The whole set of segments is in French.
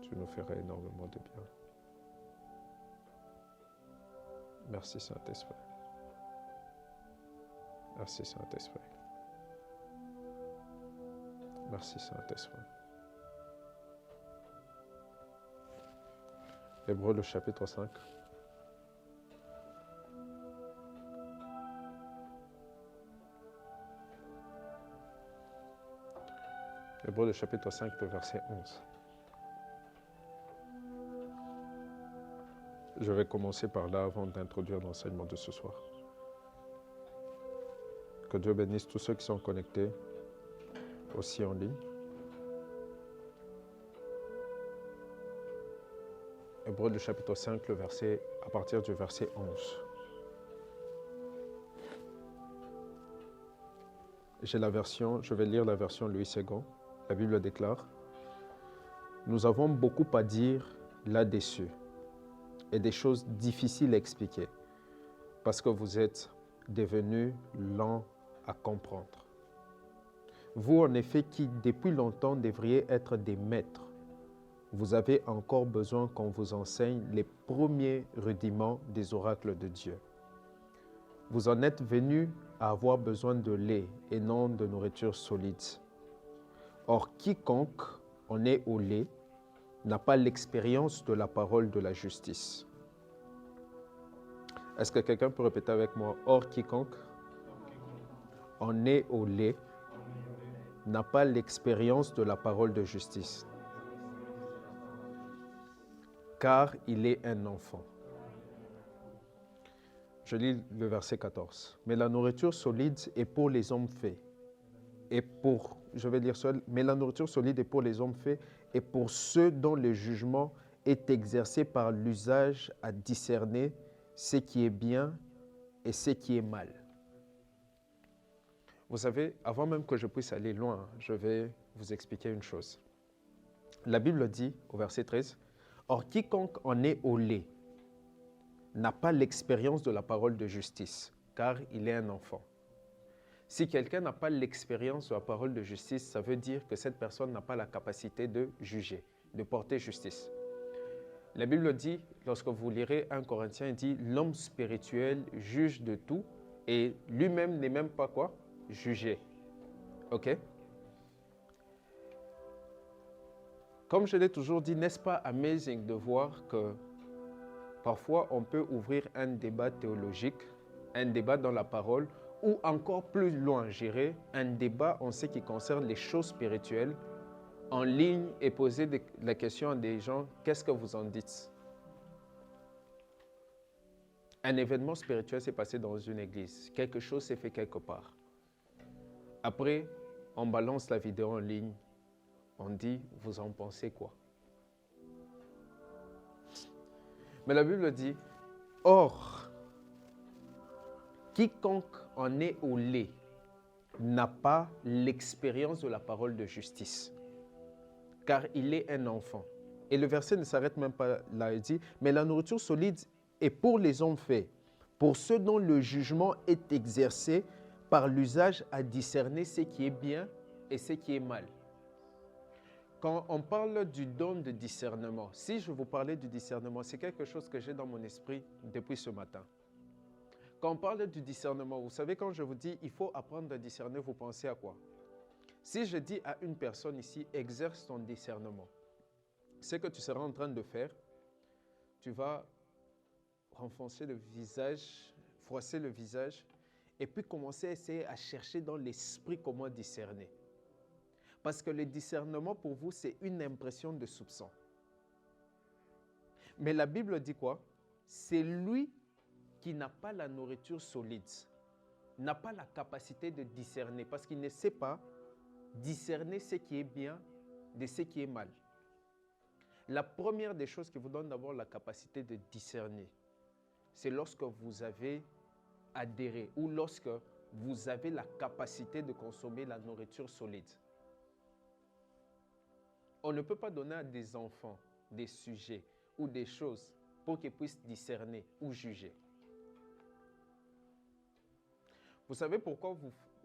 tu nous ferais énormément de bien. Merci Saint-Esprit. Merci Saint-Esprit. Merci Saint-Esprit. Hébreux le chapitre 5. Hébreux le chapitre 5, le verset 11. Je vais commencer par là avant d'introduire l'enseignement de ce soir. Que Dieu bénisse tous ceux qui sont connectés, aussi en ligne. Hébreux le chapitre 5, à partir du verset 11. Je vais lire la version Louis II. La Bible déclare: nous avons beaucoup à dire là-dessus et des choses difficiles à expliquer parce que vous êtes devenus lents à comprendre. Vous, en effet, qui depuis longtemps devriez être des maîtres, vous avez encore besoin qu'on vous enseigne les premiers rudiments des oracles de Dieu. Vous en êtes venus à avoir besoin de lait et non de nourriture solide. Or, quiconque en est au lait n'a pas l'expérience de la parole de la justice. Est-ce que quelqu'un peut répéter avec moi? Or, quiconque en est au lait n'a pas l'expérience de la parole de justice, car il est un enfant. Je lis le verset 14. Mais la nourriture solide est pour les hommes faits. Mais la nourriture solide est pour les hommes faits et pour ceux dont le jugement est exercé par l'usage à discerner ce qui est bien et ce qui est mal. Vous savez, avant même que je puisse aller loin, je vais vous expliquer une chose. La Bible dit au verset 13, « Or quiconque en est au lait n'a pas l'expérience de la parole de justice, car il est un enfant. » Si quelqu'un n'a pas l'expérience de la parole de justice, ça veut dire que cette personne n'a pas la capacité de juger, de porter justice. La Bible dit, lorsque vous lirez 1 Corinthiens, il dit « L'homme spirituel juge de tout et lui-même n'est même pas quoi? Jugé. » Ok? Comme je l'ai toujours dit, n'est-ce pas amazing de voir que parfois on peut ouvrir un débat théologique, un débat dans la parole, ou encore plus loin, j'irai, un débat en ce qui concerne les choses spirituelles, en ligne et poser la question à des gens, qu'est-ce que vous en dites? Un événement spirituel s'est passé dans une église, quelque chose s'est fait quelque part. Après, on balance la vidéo en ligne, on dit, vous en pensez quoi? Mais la Bible dit, or, quiconque en est au lait n'a pas l'expérience de la parole de justice, car il est un enfant. Et le verset ne s'arrête même pas là, il dit, mais la nourriture solide est pour les hommes faits, pour ceux dont le jugement est exercé par l'usage à discerner ce qui est bien et ce qui est mal. Quand on parle du don de discernement, si je vous parlais du discernement, c'est quelque chose que j'ai dans mon esprit depuis ce matin. Quand on parle du discernement, vous savez, quand je vous dis il faut apprendre à discerner, vous pensez à quoi? Si je dis à une personne ici, exerce ton discernement, ce que tu seras en train de faire, tu vas renfoncer le visage, froisser le visage, et puis commencer à essayer à chercher dans l'esprit comment discerner. Parce que le discernement pour vous, c'est une impression de soupçon. Mais la Bible dit quoi? C'est lui qui n'a pas la nourriture solide, n'a pas la capacité de discerner, parce qu'il ne sait pas discerner ce qui est bien de ce qui est mal. La première des choses qui vous donne d'abord la capacité de discerner, c'est lorsque vous avez adhéré ou lorsque vous avez la capacité de consommer la nourriture solide. On ne peut pas donner à des enfants des sujets ou des choses pour qu'ils puissent discerner ou juger. Vous savez pourquoi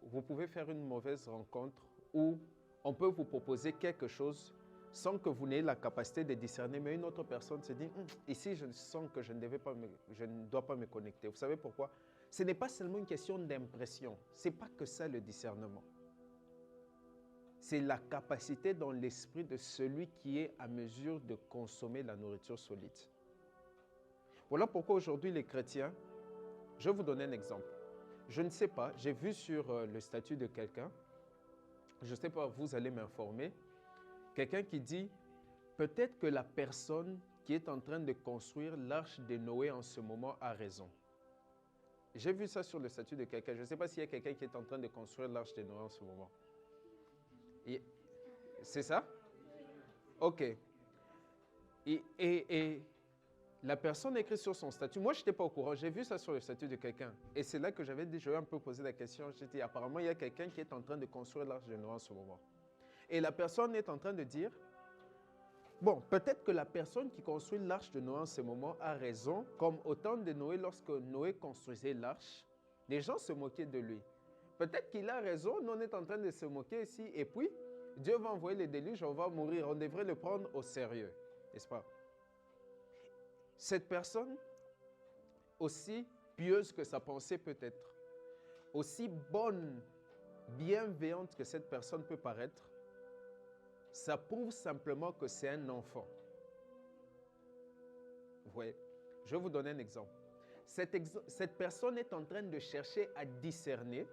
vous pouvez faire une mauvaise rencontre où on peut vous proposer quelque chose, sans que vous n'ayez la capacité de discerner, mais une autre personne se dit, ici je sens que je ne dois pas me connecter. Vous savez pourquoi? Ce n'est pas seulement une question d'impression, ce n'est pas que ça le discernement. C'est la capacité dans l'esprit de celui qui est à mesure de consommer la nourriture solide. Voilà pourquoi aujourd'hui les chrétiens, je vais vous donner un exemple. Je ne sais pas, j'ai vu sur le statut de quelqu'un, je ne sais pas, vous allez m'informer, quelqu'un qui dit, peut-être que la personne qui est en train de construire l'arche de Noé en ce moment a raison. J'ai vu ça sur le statut de quelqu'un, je ne sais pas s'il y a quelqu'un qui est en train de construire l'arche de Noé en ce moment. C'est ça? Ok. Et la personne écrit sur son statut. Moi, je n'étais pas au courant. J'ai vu ça sur le statut de quelqu'un. Et c'est là que j'avais dit, je vais un peu poser la question. J'ai dit, apparemment, il y a quelqu'un qui est en train de construire l'arche de Noé en ce moment. Et la personne est en train de dire, bon, peut-être que la personne qui construit l'arche de Noé en ce moment a raison. Comme au temps de Noé, lorsque Noé construisait l'arche, les gens se moquaient de lui. Peut-être qu'il a raison, nous on est en train de se moquer ici. Et puis, Dieu va envoyer le déluge, on va mourir. On devrait le prendre au sérieux, n'est-ce pas? Cette personne, aussi pieuse que sa pensée peut être, aussi bonne, bienveillante que cette personne peut paraître, ça prouve simplement que c'est un enfant. Vous voyez? Je vais vous donner un exemple. Cette personne est en train de chercher à discerner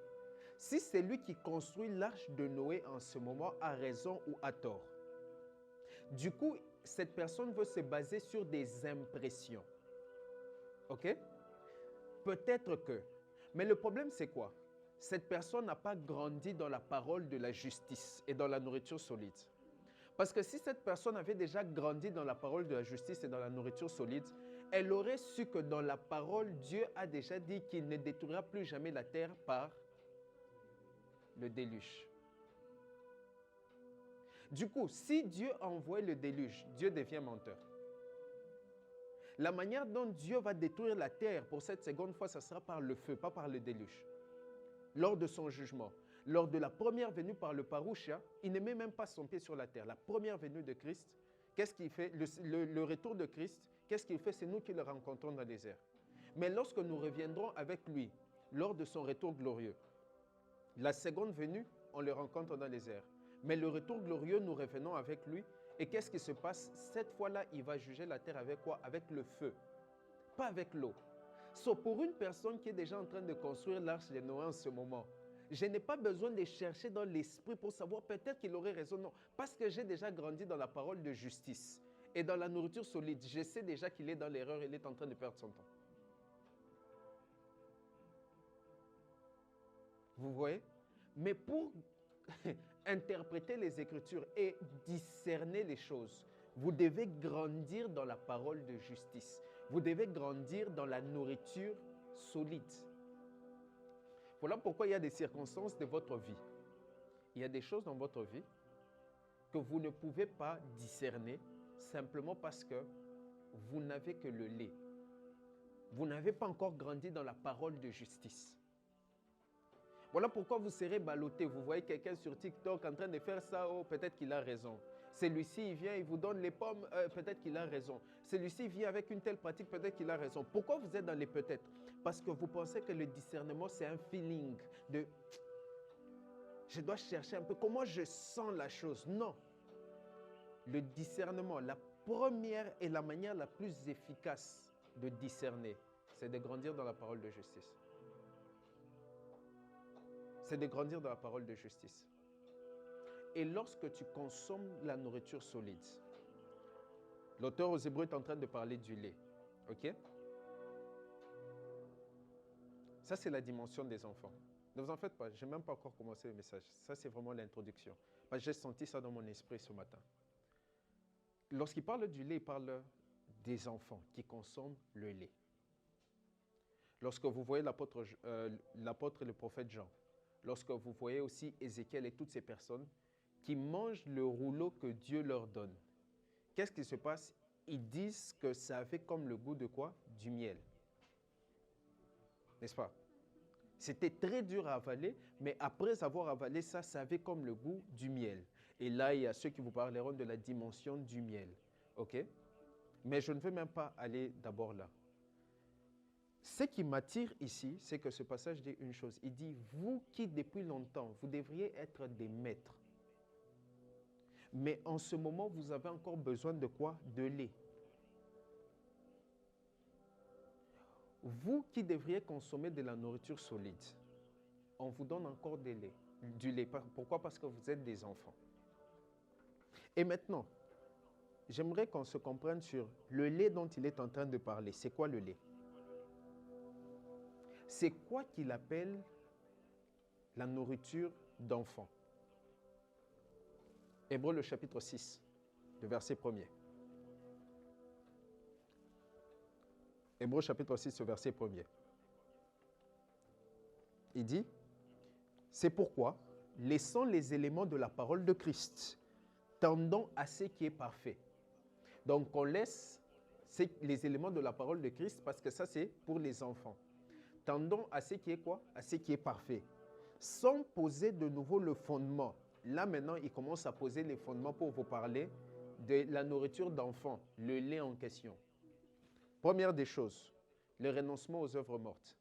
si c'est lui qui construit l'arche de Noé en ce moment a raison ou a tort. Du coup, cette personne veut se baser sur des impressions. OK? Peut-être que. Mais le problème, c'est quoi? Cette personne n'a pas grandi dans la parole de la justice et dans la nourriture solide. Parce que si cette personne avait déjà grandi dans la parole de la justice et dans la nourriture solide, elle aurait su que dans la parole, Dieu a déjà dit qu'il ne détruira plus jamais la terre par le déluge. Du coup, si Dieu envoie le déluge, Dieu devient menteur. La manière dont Dieu va détruire la terre pour cette seconde fois, ce sera par le feu, pas par le déluge. Lors de son jugement, lors de la première venue par le parousia, il ne met même pas son pied sur la terre. La première venue de Christ, qu'est-ce qu'il fait? Le retour de Christ, qu'est-ce qu'il fait? C'est nous qui le rencontrons dans les airs. Mais lorsque nous reviendrons avec lui, lors de son retour glorieux, la seconde venue, on le rencontre dans les airs. Mais le retour glorieux, nous revenons avec lui. Et qu'est-ce qui se passe? Cette fois-là, il va juger la terre avec quoi? Avec le feu, pas avec l'eau. Pour une personne qui est déjà en train de construire l'arche de Noé en ce moment, je n'ai pas besoin de chercher dans l'esprit pour savoir peut-être qu'il aurait raison. Non, parce que j'ai déjà grandi dans la parole de justice et dans la nourriture solide. Je sais déjà qu'il est dans l'erreur, il est en train de perdre son temps. Vous voyez? Mais pour interpréter les Écritures et discerner les choses, vous devez grandir dans la parole de justice. Vous devez grandir dans la nourriture solide. Voilà pourquoi il y a des circonstances de votre vie. Il y a des choses dans votre vie que vous ne pouvez pas discerner simplement parce que vous n'avez que le lait. Vous n'avez pas encore grandi dans la parole de justice. Voilà pourquoi vous serez ballotté. Vous voyez quelqu'un sur TikTok en train de faire ça, oh, peut-être qu'il a raison. Celui-ci, il vient, il vous donne les pommes, peut-être qu'il a raison. Celui-ci vient avec une telle pratique, peut-être qu'il a raison. Pourquoi vous êtes dans les peut-être? Parce que vous pensez que le discernement, c'est un feeling de « je dois chercher un peu comment je sens la chose ». Non. Le discernement, la première et la manière la plus efficace de discerner, c'est de grandir dans la parole de justice. C'est de grandir dans la parole de justice. Et lorsque tu consommes la nourriture solide, l'auteur aux Hébreux est en train de parler du lait. OK? Ça, c'est la dimension des enfants. Ne vous en faites pas, je n'ai même pas encore commencé le message. Ça, c'est vraiment l'introduction. Parce que j'ai senti ça dans mon esprit ce matin. Lorsqu'il parle du lait, il parle des enfants qui consomment le lait. Lorsque vous voyez l'apôtre et le prophète Jean, lorsque vous voyez aussi Ézéchiel et toutes ces personnes qui mangent le rouleau que Dieu leur donne, qu'est-ce qui se passe? Ils disent que ça avait comme le goût de quoi? Du miel. N'est-ce pas? C'était très dur à avaler, mais après avoir avalé ça, ça avait comme le goût du miel. Et là, il y a ceux qui vous parleront de la dimension du miel. OK? Mais je ne veux même pas aller d'abord là. Ce qui m'attire ici, c'est que ce passage dit une chose. Il dit, vous qui depuis longtemps, vous devriez être des maîtres. Mais en ce moment, vous avez encore besoin de quoi? De lait. Vous qui devriez consommer de la nourriture solide, on vous donne encore du lait. Pourquoi? Parce que vous êtes des enfants. Et maintenant, j'aimerais qu'on se comprenne sur le lait dont il est en train de parler. C'est quoi le lait? C'est quoi qu'il appelle la nourriture d'enfant? Hébreux le chapitre 6, le verset 1er. Hébreux chapitre 6, le verset 1er. Il dit, c'est pourquoi, laissant les éléments de la parole de Christ, tendons à ce qui est parfait. Donc on laisse les éléments de la parole de Christ parce que ça c'est pour les enfants. Tendons à ce qui est quoi? À ce qui est parfait. Sans poser de nouveau le fondement. Là maintenant, il commence à poser les fondements pour vous parler de la nourriture d'enfant, le lait en question. Première des choses, le renoncement aux œuvres mortes.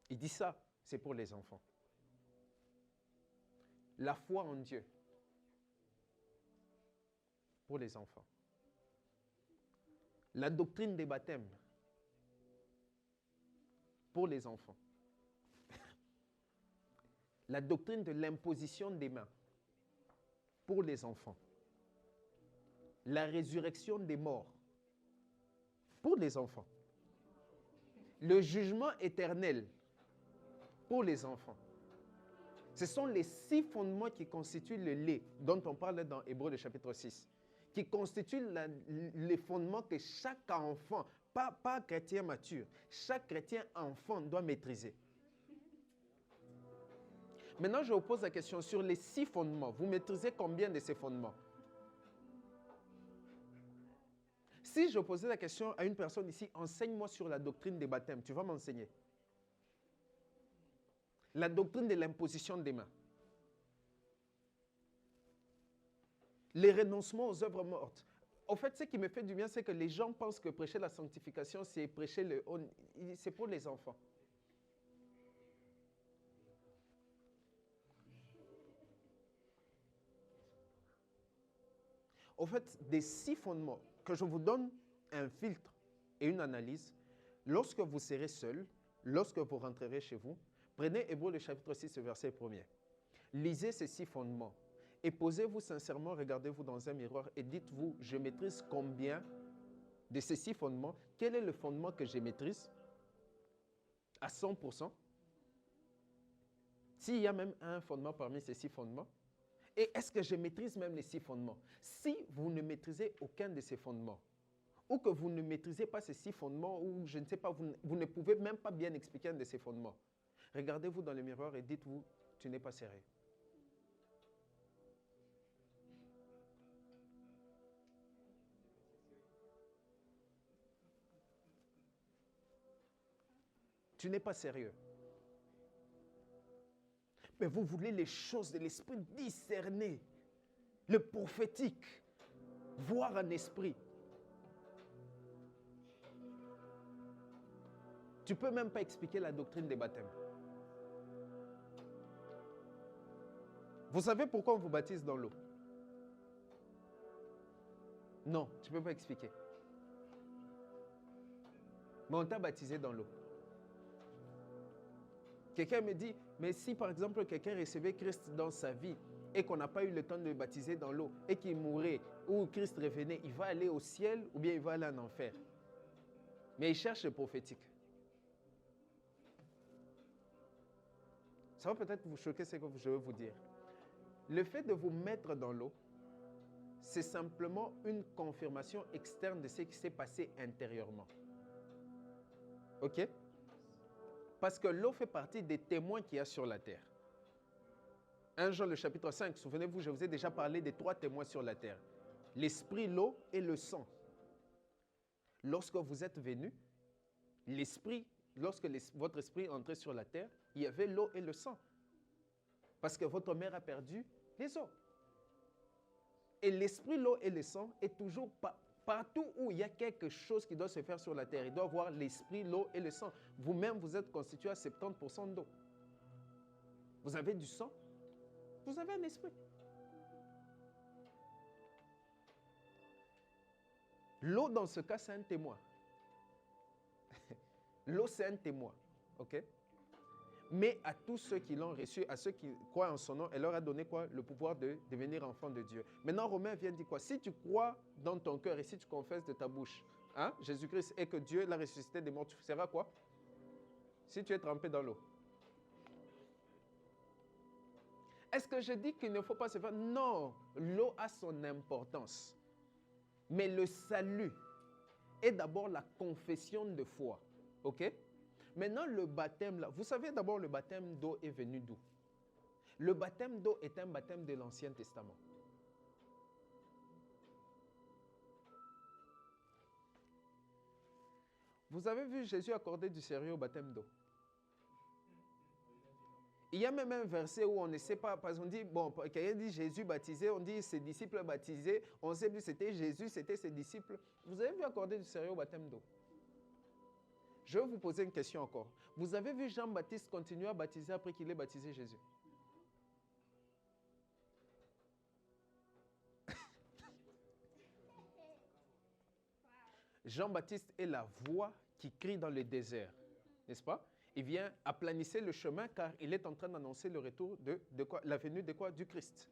Il dit ça, c'est pour les enfants. La foi en Dieu, pour les enfants. La doctrine des baptêmes, pour les enfants. La doctrine de l'imposition des mains, pour les enfants. La résurrection des morts, pour les enfants. Le jugement éternel, pour les enfants. Ce sont les 6 fondements qui constituent le lait dont on parle dans Hébreux le chapitre 6, qui constituent les fondements que chaque enfant, pas chrétien mature, chaque chrétien enfant doit maîtriser. Maintenant, je vous pose la question sur les 6 fondements. Vous maîtrisez combien de ces fondements? Si je posais la question à une personne ici, enseigne-moi sur la doctrine des baptêmes, tu vas m'enseigner. La doctrine de l'imposition des mains. Les renoncements aux œuvres mortes. En fait, ce qui me fait du bien, c'est que les gens pensent que prêcher la sanctification, c'est prêcher c'est pour les enfants. En fait, des 6 fondements, que je vous donne un filtre et une analyse, lorsque vous serez seul, lorsque vous rentrerez chez vous, prenez Hébreux le chapitre 6, verset 1er. Lisez ces 6 fondements et posez-vous sincèrement, regardez-vous dans un miroir et dites-vous, je maîtrise combien de ces 6 fondements? Quel est le fondement que je maîtrise à 100%? S'il y a même un fondement parmi ces 6 fondements, et est-ce que je maîtrise même les 6 fondements? Si vous ne maîtrisez aucun de ces fondements, ou que vous ne maîtrisez pas ces 6 fondements, ou je ne sais pas, vous ne pouvez même pas bien expliquer un de ces fondements, regardez-vous dans le miroir et dites-vous, tu n'es pas sérieux. Tu n'es pas sérieux. Mais vous voulez les choses de l'esprit discerner, le prophétique, voir en esprit. Tu ne peux même pas expliquer la doctrine des baptêmes. Vous savez pourquoi on vous baptise dans l'eau? Non, tu ne peux pas expliquer. Mais on t'a baptisé dans l'eau. Quelqu'un me dit, mais si par exemple quelqu'un recevait Christ dans sa vie et qu'on n'a pas eu le temps de le baptiser dans l'eau et qu'il mourait ou Christ revenait, il va aller au ciel ou bien il va aller en enfer. Mais il cherche le prophétique. Ça va peut-être vous choquer ce que je veux vous dire. Le fait de vous mettre dans l'eau, c'est simplement une confirmation externe de ce qui s'est passé intérieurement. OK? Parce que l'eau fait partie des témoins qu'il y a sur la terre. 1 Jean le chapitre 5, souvenez-vous, je vous ai déjà parlé des 3 témoins sur la terre. L'esprit, l'eau et le sang. Lorsque vous êtes venu, l'esprit, lorsque votre esprit est entré sur la terre, il y avait l'eau et le sang. Parce que votre mère a perdu les eaux. Et l'esprit, l'eau et le sang est toujours partout où il y a quelque chose qui doit se faire sur la terre. Il doit y avoir l'esprit, l'eau et le sang. Vous-même, vous êtes constitué à 70% d'eau. Vous avez du sang, vous avez un esprit. L'eau, dans ce cas, c'est un témoin. L'eau, c'est un témoin. OK? Mais à tous ceux qui l'ont reçu, à ceux qui croient en son nom, elle leur a donné quoi? Le pouvoir de devenir enfant de Dieu. Maintenant, Romains vient dire quoi? Si tu crois dans ton cœur et si tu confesses de ta bouche, hein, Jésus-Christ et que Dieu l'a ressuscité des morts, tu seras quoi? Si tu es trempé dans l'eau. Est-ce que je dis qu'il ne faut pas se faire? Non, l'eau a son importance. Mais le salut est d'abord la confession de foi. OK? Maintenant, le baptême, là, vous savez d'abord, le baptême d'eau est venu d'où? Le baptême d'eau est un baptême de l'Ancien Testament. Vous avez vu Jésus accorder du sérieux au baptême d'eau? Il y a même un verset où on ne sait pas, parce qu'on dit, bon, quelqu'un dit Jésus baptisé, on dit ses disciples baptisés, on ne sait plus c'était Jésus, c'était ses disciples. Vous avez vu accorder du sérieux au baptême d'eau? Je vais vous poser une question encore. Vous avez vu Jean-Baptiste continuer à baptiser après qu'il ait baptisé Jésus? Jean-Baptiste est la voix qui crie dans le désert, n'est-ce pas? Il vient aplanisser le chemin car il est en train d'annoncer le retour de quoi? La venue de quoi? Du Christ.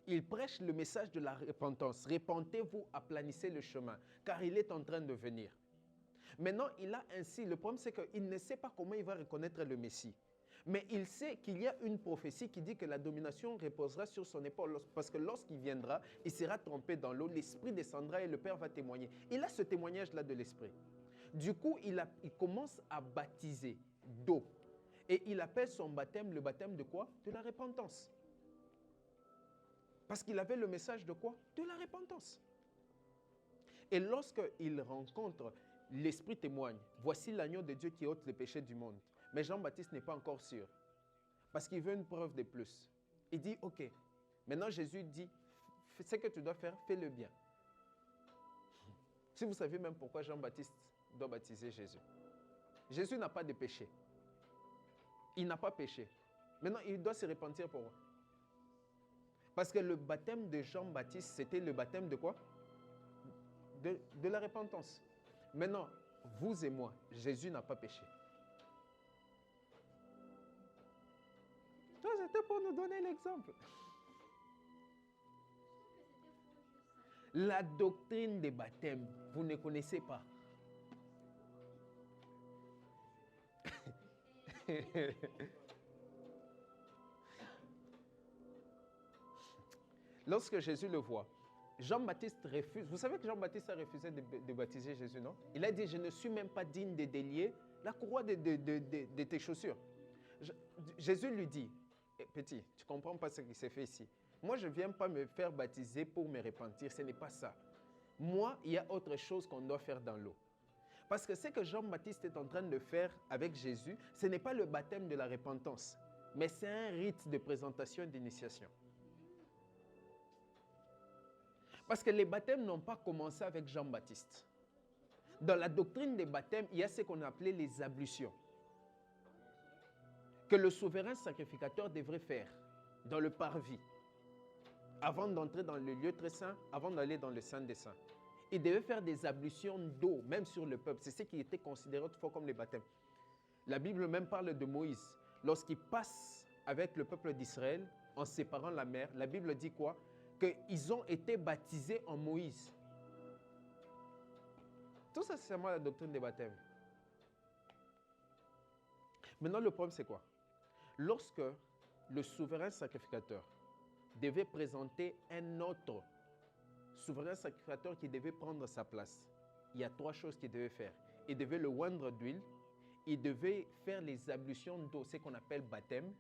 Il prêche le message de la repentance. Repentez-vous, aplanissez le chemin, car il est en train de venir. Maintenant, il a ainsi, le problème c'est qu'il ne sait pas comment il va reconnaître le Messie. Mais il sait qu'il y a une prophétie qui dit que la domination reposera sur son épaule, parce que lorsqu'il viendra, il sera trempé dans l'eau, l'Esprit descendra et le Père va témoigner. Il a ce témoignage-là de l'Esprit. Du coup, il commence à baptiser d'eau. Et il appelle son baptême le baptême de quoi? De la repentance. Parce qu'il avait le message de quoi? De la repentance. Et lorsqu'il rencontre, l'Esprit témoigne, voici l'agneau de Dieu qui ôte les péchés du monde. Mais Jean-Baptiste n'est pas encore sûr. Parce qu'il veut une preuve de plus. Il dit, ok. Maintenant Jésus dit, ce que tu dois faire, fais-le bien. Si vous savez même pourquoi Jean-Baptiste doit baptiser Jésus. Jésus n'a pas de péché. Il n'a pas péché. Maintenant, il doit se repentir pour moi. Parce que le baptême de Jean-Baptiste, c'était le baptême de quoi? De la repentance. Maintenant, vous et moi, Jésus n'a pas péché. Toi, c'était pour nous donner l'exemple. La doctrine des baptêmes, vous ne connaissez pas. Lorsque Jésus le voit, Jean-Baptiste refuse. Vous savez que Jean-Baptiste a refusé de baptiser Jésus, non? Il a dit, je ne suis même pas digne de délier la courroie de tes chaussures. Jésus lui dit, petit, tu ne comprends pas ce qui s'est fait ici. Moi, je ne viens pas me faire baptiser pour me repentir, ce n'est pas ça. Moi, il y a autre chose qu'on doit faire dans l'eau. Parce que ce que Jean-Baptiste est en train de faire avec Jésus, ce n'est pas le baptême de la repentance, mais c'est un rite de présentation et d'initiation. Parce que les baptêmes n'ont pas commencé avec Jean-Baptiste. Dans la doctrine des baptêmes, il y a ce qu'on appelait les ablutions. Que le souverain sacrificateur devrait faire dans le parvis. Avant d'entrer dans le lieu très saint, avant d'aller dans le Saint des Saints. Il devait faire des ablutions d'eau, même sur le peuple. C'est ce qui était considéré autrefois comme les baptêmes. La Bible même parle de Moïse. Lorsqu'il passe avec le peuple d'Israël, en séparant la mer, la Bible dit quoi? Qu'ils ont été baptisés en Moïse. Tout ça, c'est seulement la doctrine des baptêmes. Maintenant, le problème, c'est quoi? Lorsque le souverain sacrificateur devait présenter un autre souverain sacrificateur qui devait prendre sa place, il y a trois choses qu'il devait faire. Il devait le oindre d'huile, il devait faire les ablutions d'eau, ce qu'on appelle baptême,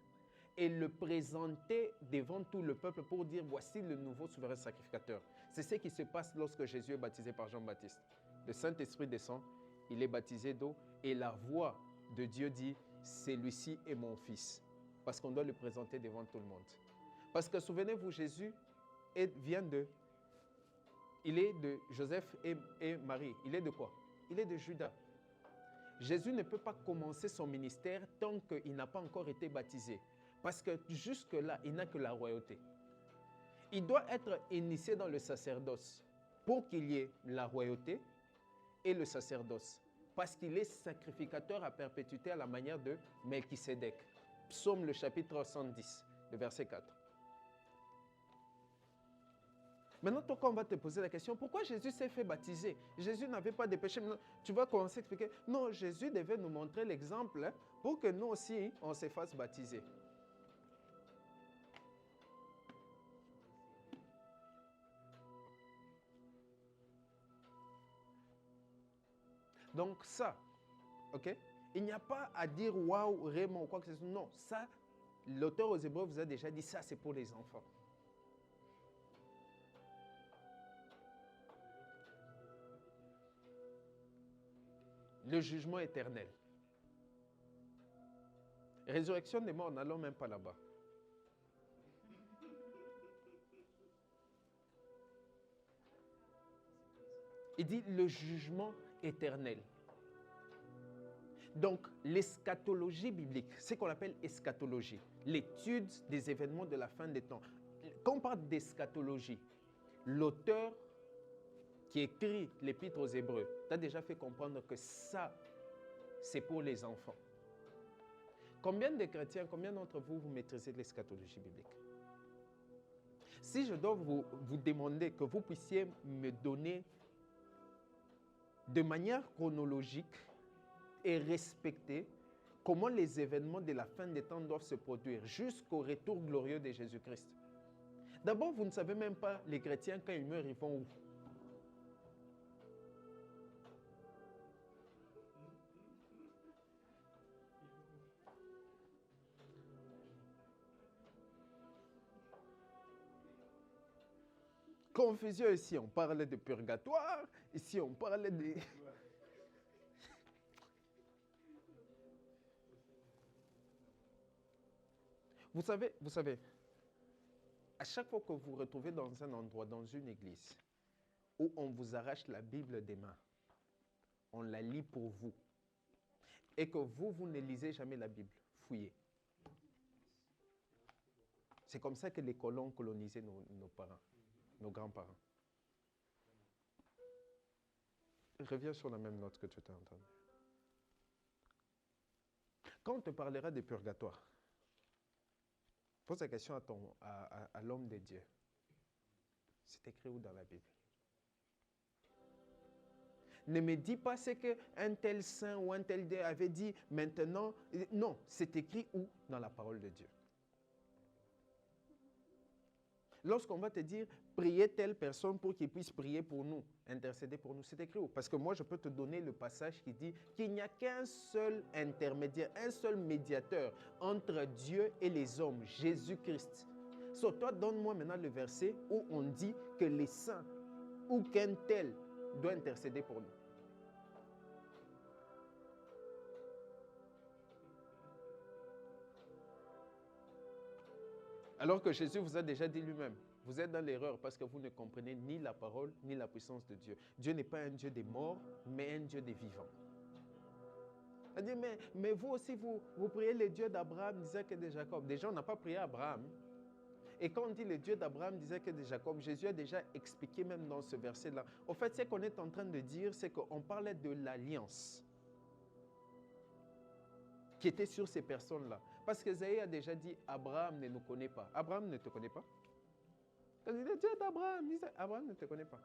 et le présenter devant tout le peuple pour dire voici le nouveau souverain sacrificateur. C'est ce qui se passe lorsque Jésus est baptisé par Jean-Baptiste. Le Saint-Esprit descend, il est baptisé d'eau et la voix de Dieu dit celui-ci est mon fils. Parce qu'on doit le présenter devant tout le monde. Parce que souvenez-vous, Jésus vient de Il est de Joseph et Marie. Il est de quoi? Il est de Judas. Jésus ne peut pas commencer son ministère tant qu'il n'a pas encore été baptisé. Parce que jusque-là, il n'a que la royauté. Il doit être initié dans le sacerdoce pour qu'il y ait la royauté et le sacerdoce. Parce qu'il est sacrificateur à perpétuité à la manière de Melchisédek. Psaume le chapitre 110, le verset 4. Maintenant, toi, quand on va te poser la question, pourquoi Jésus s'est fait baptiser? Jésus n'avait pas de péché. Maintenant, tu vas commencer à expliquer, non, Jésus devait nous montrer l'exemple pour que nous aussi, on se fasse baptiser. Donc ça, ok? Il n'y a pas à dire waouh, vraiment, ou quoi que ce soit. Non, ça, l'auteur aux Hébreux vous a déjà dit, ça c'est pour les enfants. Le jugement éternel. Résurrection des morts, n'allons même pas là-bas. Il dit le jugement éternel. Donc, l'eschatologie biblique, c'est ce qu'on appelle eschatologie, l'étude des événements de la fin des temps. Quand on parle d'eschatologie, l'auteur qui écrit l'épître aux Hébreux t'a déjà fait comprendre que ça, c'est pour les enfants. Combien de chrétiens, combien d'entre vous, vous maîtrisez l'eschatologie biblique? Si je dois vous demander que vous puissiez me donner de manière chronologique et respecter comment les événements de la fin des temps doivent se produire jusqu'au retour glorieux de Jésus-Christ. D'abord, vous ne savez même pas, les chrétiens, quand ils meurent, ils vont où? Confusion ici, on parle de purgatoire, ici on parle de... Vous savez, à chaque fois que vous vous retrouvez dans un endroit, dans une église, où on vous arrache la Bible des mains, on la lit pour vous, et que vous ne lisez jamais la Bible, fouillez. C'est comme ça que les colons colonisaient nos parents, nos grands-parents. Reviens sur la même note que tu t'es entendu. Quand on te parlera de purgatoire, pose la question à l'homme de Dieu. C'est écrit où dans la Bible? Ne me dis pas ce qu'un tel saint ou un tel Dieu avait dit maintenant. Non, c'est écrit où dans la parole de Dieu? Lorsqu'on va te dire, priez telle personne pour qu'il puisse prier pour nous, intercéder pour nous, c'est écrit où? Parce que moi, je peux te donner le passage qui dit qu'il n'y a qu'un seul intermédiaire, un seul médiateur entre Dieu et les hommes, Jésus-Christ. Sur toi, donne-moi maintenant le verset où on dit que les saints ou qu'un tel doit intercéder pour nous. Alors que Jésus vous a déjà dit lui-même, vous êtes dans l'erreur parce que vous ne comprenez ni la parole ni la puissance de Dieu. Dieu n'est pas un Dieu des morts, mais un Dieu des vivants. Elle dit, mais vous aussi, vous priez le Dieu d'Abraham, d'Isaac et de Jacob. Déjà, on n'a pas prié Abraham. Et quand on dit le Dieu d'Abraham, d'Isaac et de Jacob, Jésus a déjà expliqué même dans ce verset-là. Au fait, ce qu'on est en train de dire, c'est qu'on parlait de l'alliance qui était sur ces personnes-là. Parce que Isaïe a déjà dit, Abraham ne nous connaît pas. Abraham ne te connaît pas? Le Dieu d'Abraham, Abraham ne te connaît pas.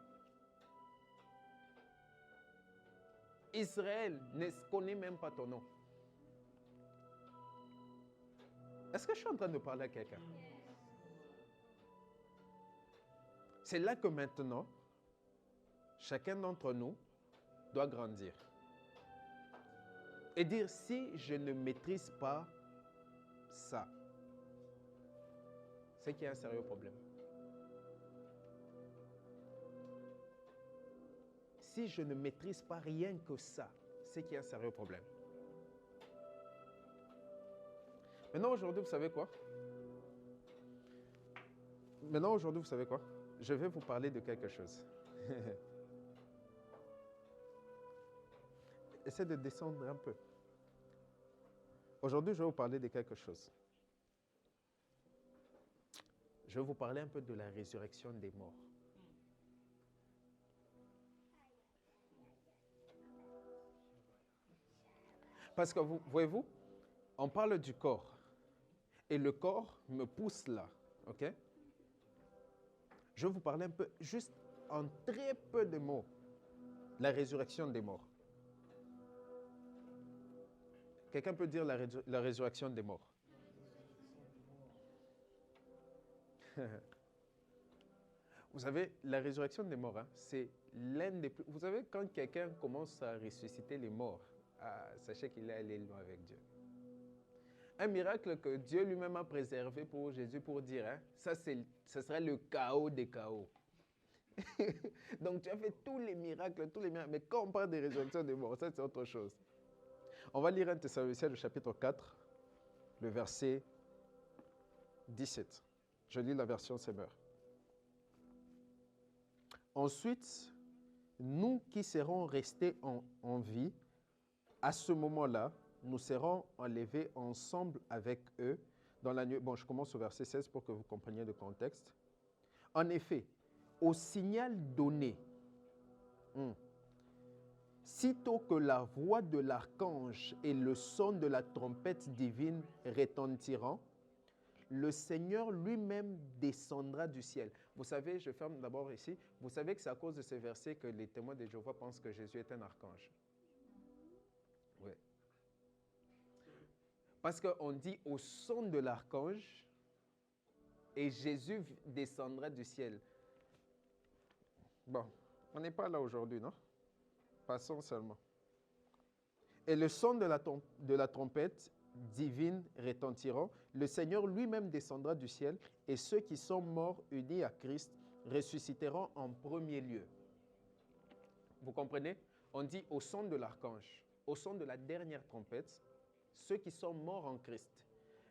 Israël ne connaît même pas ton nom. Est-ce que je suis en train de parler à quelqu'un? C'est là que maintenant, chacun d'entre nous doit grandir. Et dire, si je ne maîtrise pas ça, c'est qu'il y a un sérieux problème. Si je ne maîtrise pas rien que ça, c'est qu'il y a un sérieux problème. Maintenant, aujourd'hui, vous savez quoi? je vais vous parler de quelque chose. Essaie de descendre un peu. Aujourd'hui, je vais vous parler de quelque chose. Je vais vous parler un peu de la résurrection des morts. Parce que voyez-vous, on parle du corps. Et le corps me pousse là. OK? Je vais vous parler un peu, juste en très peu de mots, la résurrection des morts. Quelqu'un peut dire la résurrection des morts? Vous savez, la résurrection des morts, hein, c'est l'un des plus... Vous savez, quand quelqu'un commence à ressusciter les morts, sachez qu'il est allé loin avec Dieu. Un miracle que Dieu lui-même a préservé pour Jésus pour dire, hein, ça serait le chaos des chaos. Donc tu as fait tous les miracles, mais quand on parle de résurrection des morts, ça c'est autre chose. On va lire 1 Thessaloniciens, le chapitre 4, le verset 17. Je lis la version Semeur. Ensuite, nous qui serons restés en vie, à ce moment-là, nous serons enlevés ensemble avec eux dans la nuit. Bon, je commence au verset 16 pour que vous compreniez le contexte. En effet, au signal donné, sitôt que la voix de l'archange et le son de la trompette divine retentiront, le Seigneur lui-même descendra du ciel. Vous savez, je ferme d'abord ici, vous savez que c'est à cause de ce verset que les témoins de Jéhovah pensent que Jésus est un archange. Oui. Parce qu'on dit au son de l'archange et Jésus descendra du ciel. Bon, on n'est pas là aujourd'hui, non? Passons seulement. Et le son de la trompette divine retentiront, le Seigneur lui-même descendra du ciel et ceux qui sont morts unis à Christ ressusciteront en premier lieu. Vous comprenez? On dit au son de l'archange, au son de la dernière trompette, ceux qui sont morts en Christ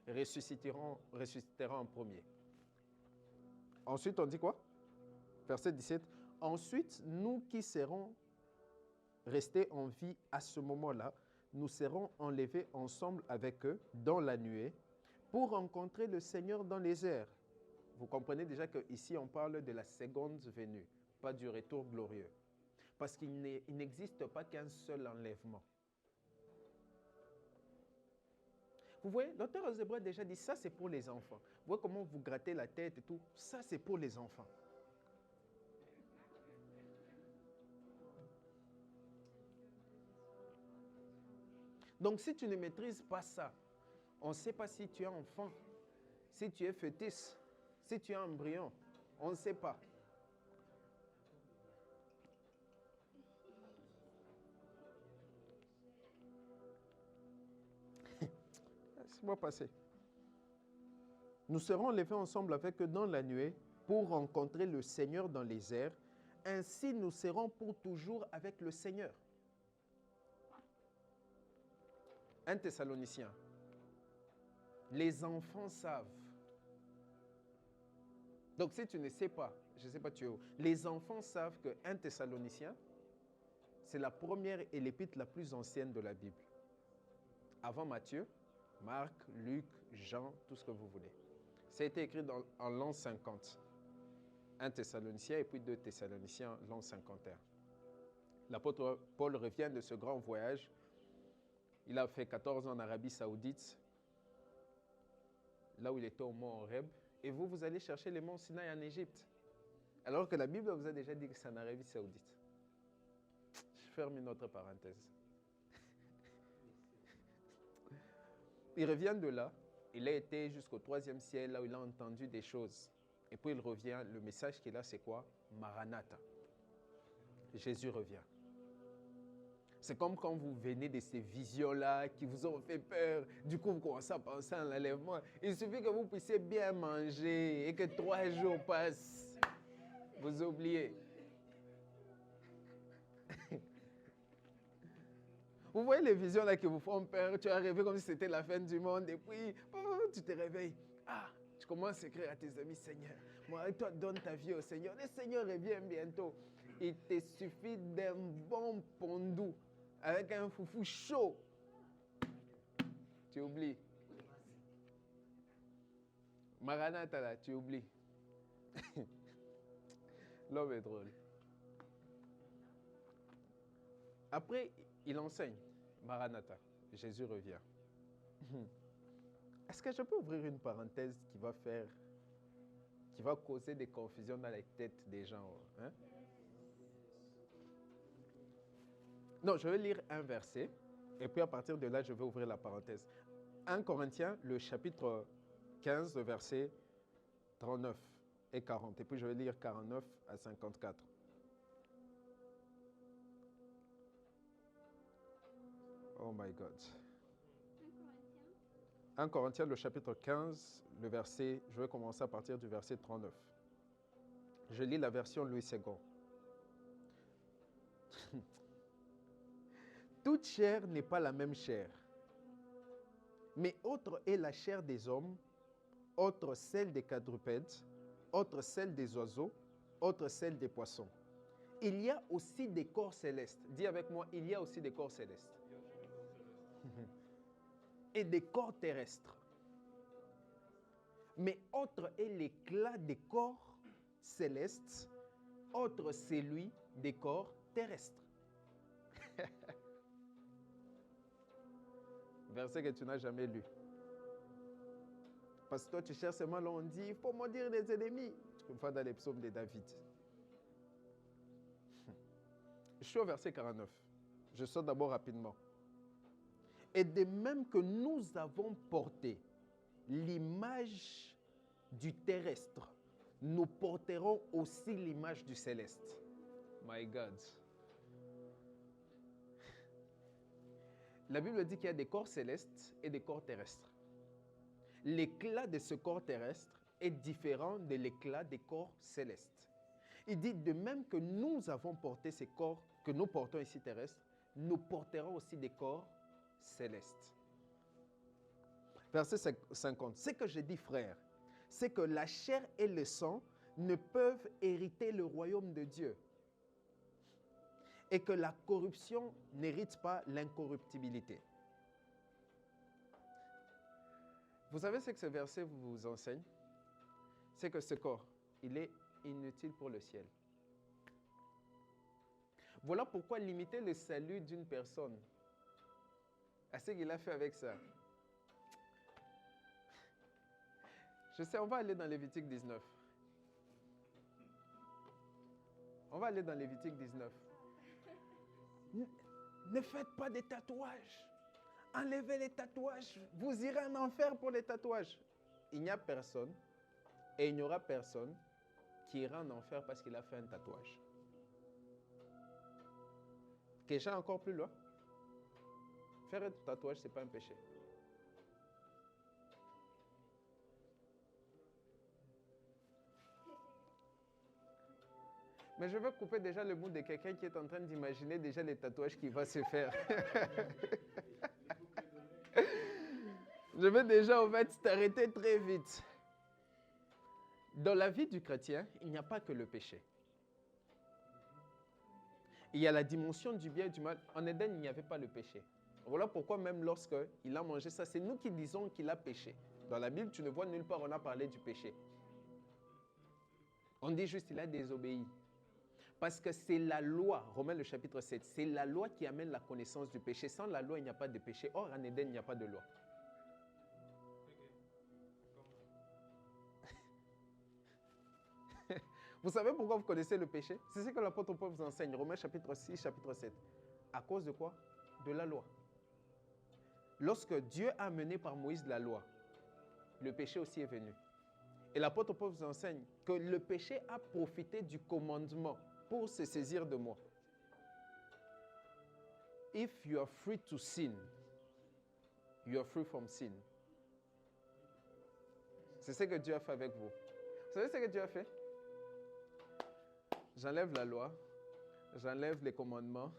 ressusciteront en premier. Ensuite, on dit quoi? Verset 17. Ensuite, nous qui serons restés en vie à ce moment-là, nous serons enlevés ensemble avec eux dans la nuée pour rencontrer le Seigneur dans les airs. Vous comprenez déjà qu'ici, on parle de la seconde venue, pas du retour glorieux. Parce qu'il n'existe pas qu'un seul enlèvement. Vous voyez, l'auteur aux Hébreux a déjà dit, ça c'est pour les enfants. Vous voyez comment vous grattez la tête et tout, ça c'est pour les enfants. Donc si tu ne maîtrises pas ça, on ne sait pas si tu es enfant, si tu es fœtus, si tu es embryon, on ne sait pas. Laisse-moi passer. Nous serons levés ensemble avec eux dans la nuée pour rencontrer le Seigneur dans les airs. Ainsi, nous serons pour toujours avec le Seigneur. 1 Thessaloniciens. Les enfants savent. Donc, si tu ne sais pas, je ne sais pas tu es où, les enfants savent que 1 Thessaloniciens, c'est la première et l'épître la plus ancienne de la Bible. Avant Matthieu, Marc, Luc, Jean, tout ce que vous voulez. Ça a été écrit en l'an 50. 1 Thessaloniciens et puis 2 Thessaloniciens, l'an 51. L'apôtre Paul revient de ce grand voyage. Il a fait 14 ans en Arabie Saoudite, là où il était au mont Horeb. Et vous allez chercher les monts Sinaï en Égypte. Alors que la Bible vous a déjà dit que c'est en Arabie Saoudite. Je ferme une autre parenthèse. Il revient de là. Il a été jusqu'au 3e ciel, là où il a entendu des choses. Et puis il revient. Le message qu'il a, c'est quoi? Maranatha. Jésus revient. C'est comme quand vous venez de ces visions-là qui vous ont fait peur. Du coup, vous commencez à penser à l'enlèvement. Il suffit que vous puissiez bien manger et que 3 jours passent. Vous oubliez. Vous voyez les visions-là qui vous font peur. Tu as rêvé comme si c'était la fin du monde. Et puis, tu te réveilles. Tu commences à écrire à tes amis, Seigneur, Moi, toi, donne ta vie au Seigneur. Le Seigneur revient bientôt. Il te suffit d'un bon pondou avec un foufou chaud. Tu oublies. Maranatha, là, tu oublies. L'homme est drôle. Après, il enseigne. Maranatha, Jésus revient. Est-ce que je peux ouvrir une parenthèse qui va causer des confusions dans les têtes des gens, hein? Non, je vais lire un verset et puis à partir de là, je vais ouvrir la parenthèse. 1 Corinthiens, le chapitre 15, le verset 39 et 40. Et puis je vais lire 49 à 54. Oh my God. 1 Corinthiens, le chapitre 15, le verset, je vais commencer à partir du verset 39. Je lis la version Louis II. Toute chair n'est pas la même chair, mais autre est la chair des hommes, autre celle des quadrupèdes, autre celle des oiseaux, autre celle des poissons. Il y a aussi des corps célestes. Dis avec moi, il y a aussi des corps célestes. Et des corps terrestres. Mais autre est l'éclat des corps célestes, autre celui des corps terrestres. Verset que tu n'as jamais lu. Parce que toi, tu cherches seulement, là, on dit, il faut maudire les ennemis. Tu peux faire dans les psaumes de David. Je suis au verset 49. Je sors d'abord rapidement. Et de même que nous avons porté l'image du terrestre, nous porterons aussi l'image du céleste. My God. La Bible dit qu'il y a des corps célestes et des corps terrestres. L'éclat de ce corps terrestre est différent de l'éclat des corps célestes. Il dit de même que nous avons porté ces corps que nous portons ici terrestres, nous porterons aussi des corps célestes. Verset 50. Ce que je dis, frère, c'est que la chair et le sang ne peuvent hériter le royaume de Dieu. Et que la corruption n'hérite pas l'incorruptibilité. Vous savez ce que ce verset vous enseigne? C'est que ce corps, il est inutile pour le ciel. Voilà pourquoi limiter le salut d'une personne à ce qu'il a fait avec ça. Je sais, on va aller dans Lévitique 19. On va aller dans Lévitique 19. Ne faites pas des tatouages. Enlevez les tatouages. Vous irez en enfer pour les tatouages. Il n'y a personne et il n'y aura personne qui ira en enfer parce qu'il a fait un tatouage. Quelque chose encore plus loin. Faire un tatouage, ce n'est pas un péché. Mais je veux couper déjà le bout de quelqu'un qui est en train d'imaginer déjà les tatouages qu'il va se faire. Je veux déjà, en fait, t'arrêter très vite. Dans la vie du chrétien, il n'y a pas que le péché. Il y a la dimension du bien et du mal. En Éden, il n'y avait pas le péché. Voilà pourquoi même lorsqu'il a mangé ça, c'est nous qui disons qu'il a péché. Dans la Bible, tu ne vois nulle part on a parlé du péché. On dit juste qu'il a désobéi. Parce que c'est la loi, Romains le chapitre 7, c'est la loi qui amène la connaissance du péché. Sans la loi, il n'y a pas de péché. Or, en Éden, il n'y a pas de loi. Vous savez pourquoi vous connaissez le péché? C'est ce que l'apôtre Paul vous enseigne, Romains chapitre 6, chapitre 7. À cause de quoi? De la loi. Lorsque Dieu a amené par Moïse la loi, le péché aussi est venu. Et l'apôtre Paul vous enseigne que le péché a profité du commandement pour se saisir de moi. If you are free to sin, you are free from sin. C'est ce que Dieu a fait avec vous. Vous savez ce que Dieu a fait? J'enlève la loi, j'enlève les commandements,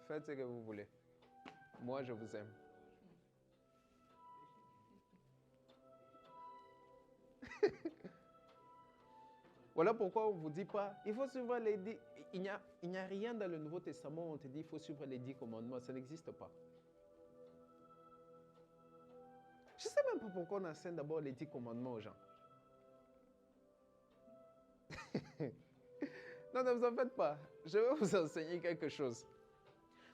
faites ce que vous voulez. Moi, je vous aime. Voilà pourquoi on ne vous dit pas, il faut suivre les 10. Il n'y a rien dans le Nouveau Testament où on te dit, il faut suivre les 10 commandements. Ça n'existe pas. Je ne sais même pas pourquoi on enseigne d'abord les 10 commandements aux gens. Non, ne vous en faites pas. Je vais vous enseigner quelque chose.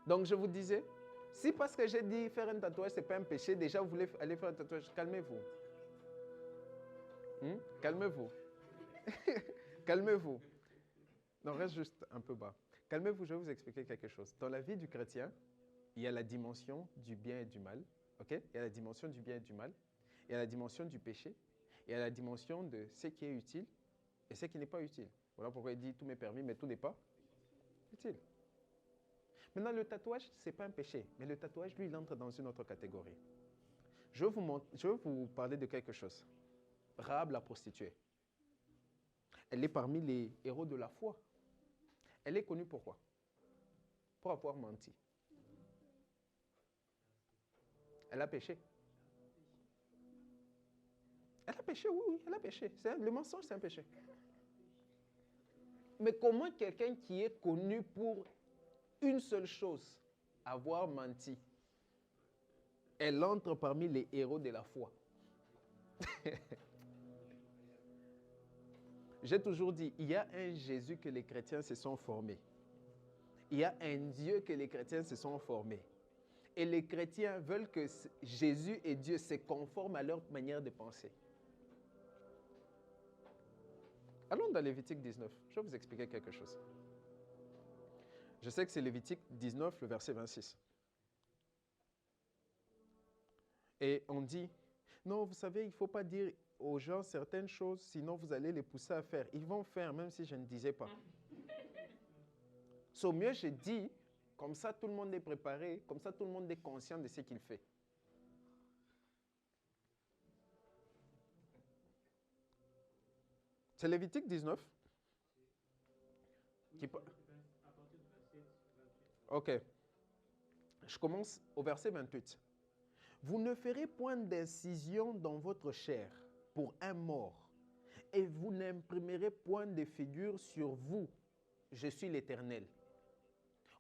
Donc, je vous disais, si parce que j'ai dit faire un tatouage, ce n'est pas un péché, déjà vous voulez aller faire un tatouage, calmez-vous. Calmez-vous. Calmez-vous. Non, reste juste un peu bas. Calmez-vous, je vais vous expliquer quelque chose. Dans la vie du chrétien, il y a la dimension du bien et du mal. Ok? Il y a la dimension du bien et du mal. Il y a la dimension du péché. Il y a la dimension de ce qui est utile et ce qui n'est pas utile. Voilà pourquoi il dit tout m'est permis, mais tout n'est pas utile. Maintenant, le tatouage, ce n'est pas un péché, mais le tatouage, lui, il entre dans une autre catégorie. Je vais vous parler de quelque chose. Rahab, la prostituée. Elle est parmi les héros de la foi. Elle est connue pourquoi? Pour avoir menti. Elle a péché. Elle a péché, oui, oui, elle a péché. Le mensonge, c'est un péché. Mais comment quelqu'un qui est connu pour une seule chose, avoir menti, elle entre parmi les héros de la foi? J'ai toujours dit, il y a un Jésus que les chrétiens se sont formés. Il y a un Dieu que les chrétiens se sont formés. Et les chrétiens veulent que Jésus et Dieu se conforment à leur manière de penser. Allons dans Lévitique 19. Je vais vous expliquer quelque chose. Je sais que c'est Lévitique 19, le verset 26. Et on dit, non, vous savez, il ne faut pas dire aux gens certaines choses, sinon vous allez les pousser à faire. Ils vont faire, même si je ne disais pas. Au mieux, je dis, comme ça tout le monde est préparé, comme ça tout le monde est conscient de ce qu'il fait. C'est Lévitique 19. Ok. Je commence au verset 28. Vous ne ferez point d'incision dans votre chair pour un mort, et vous n'imprimerez point de figure sur vous. Je suis l'Éternel.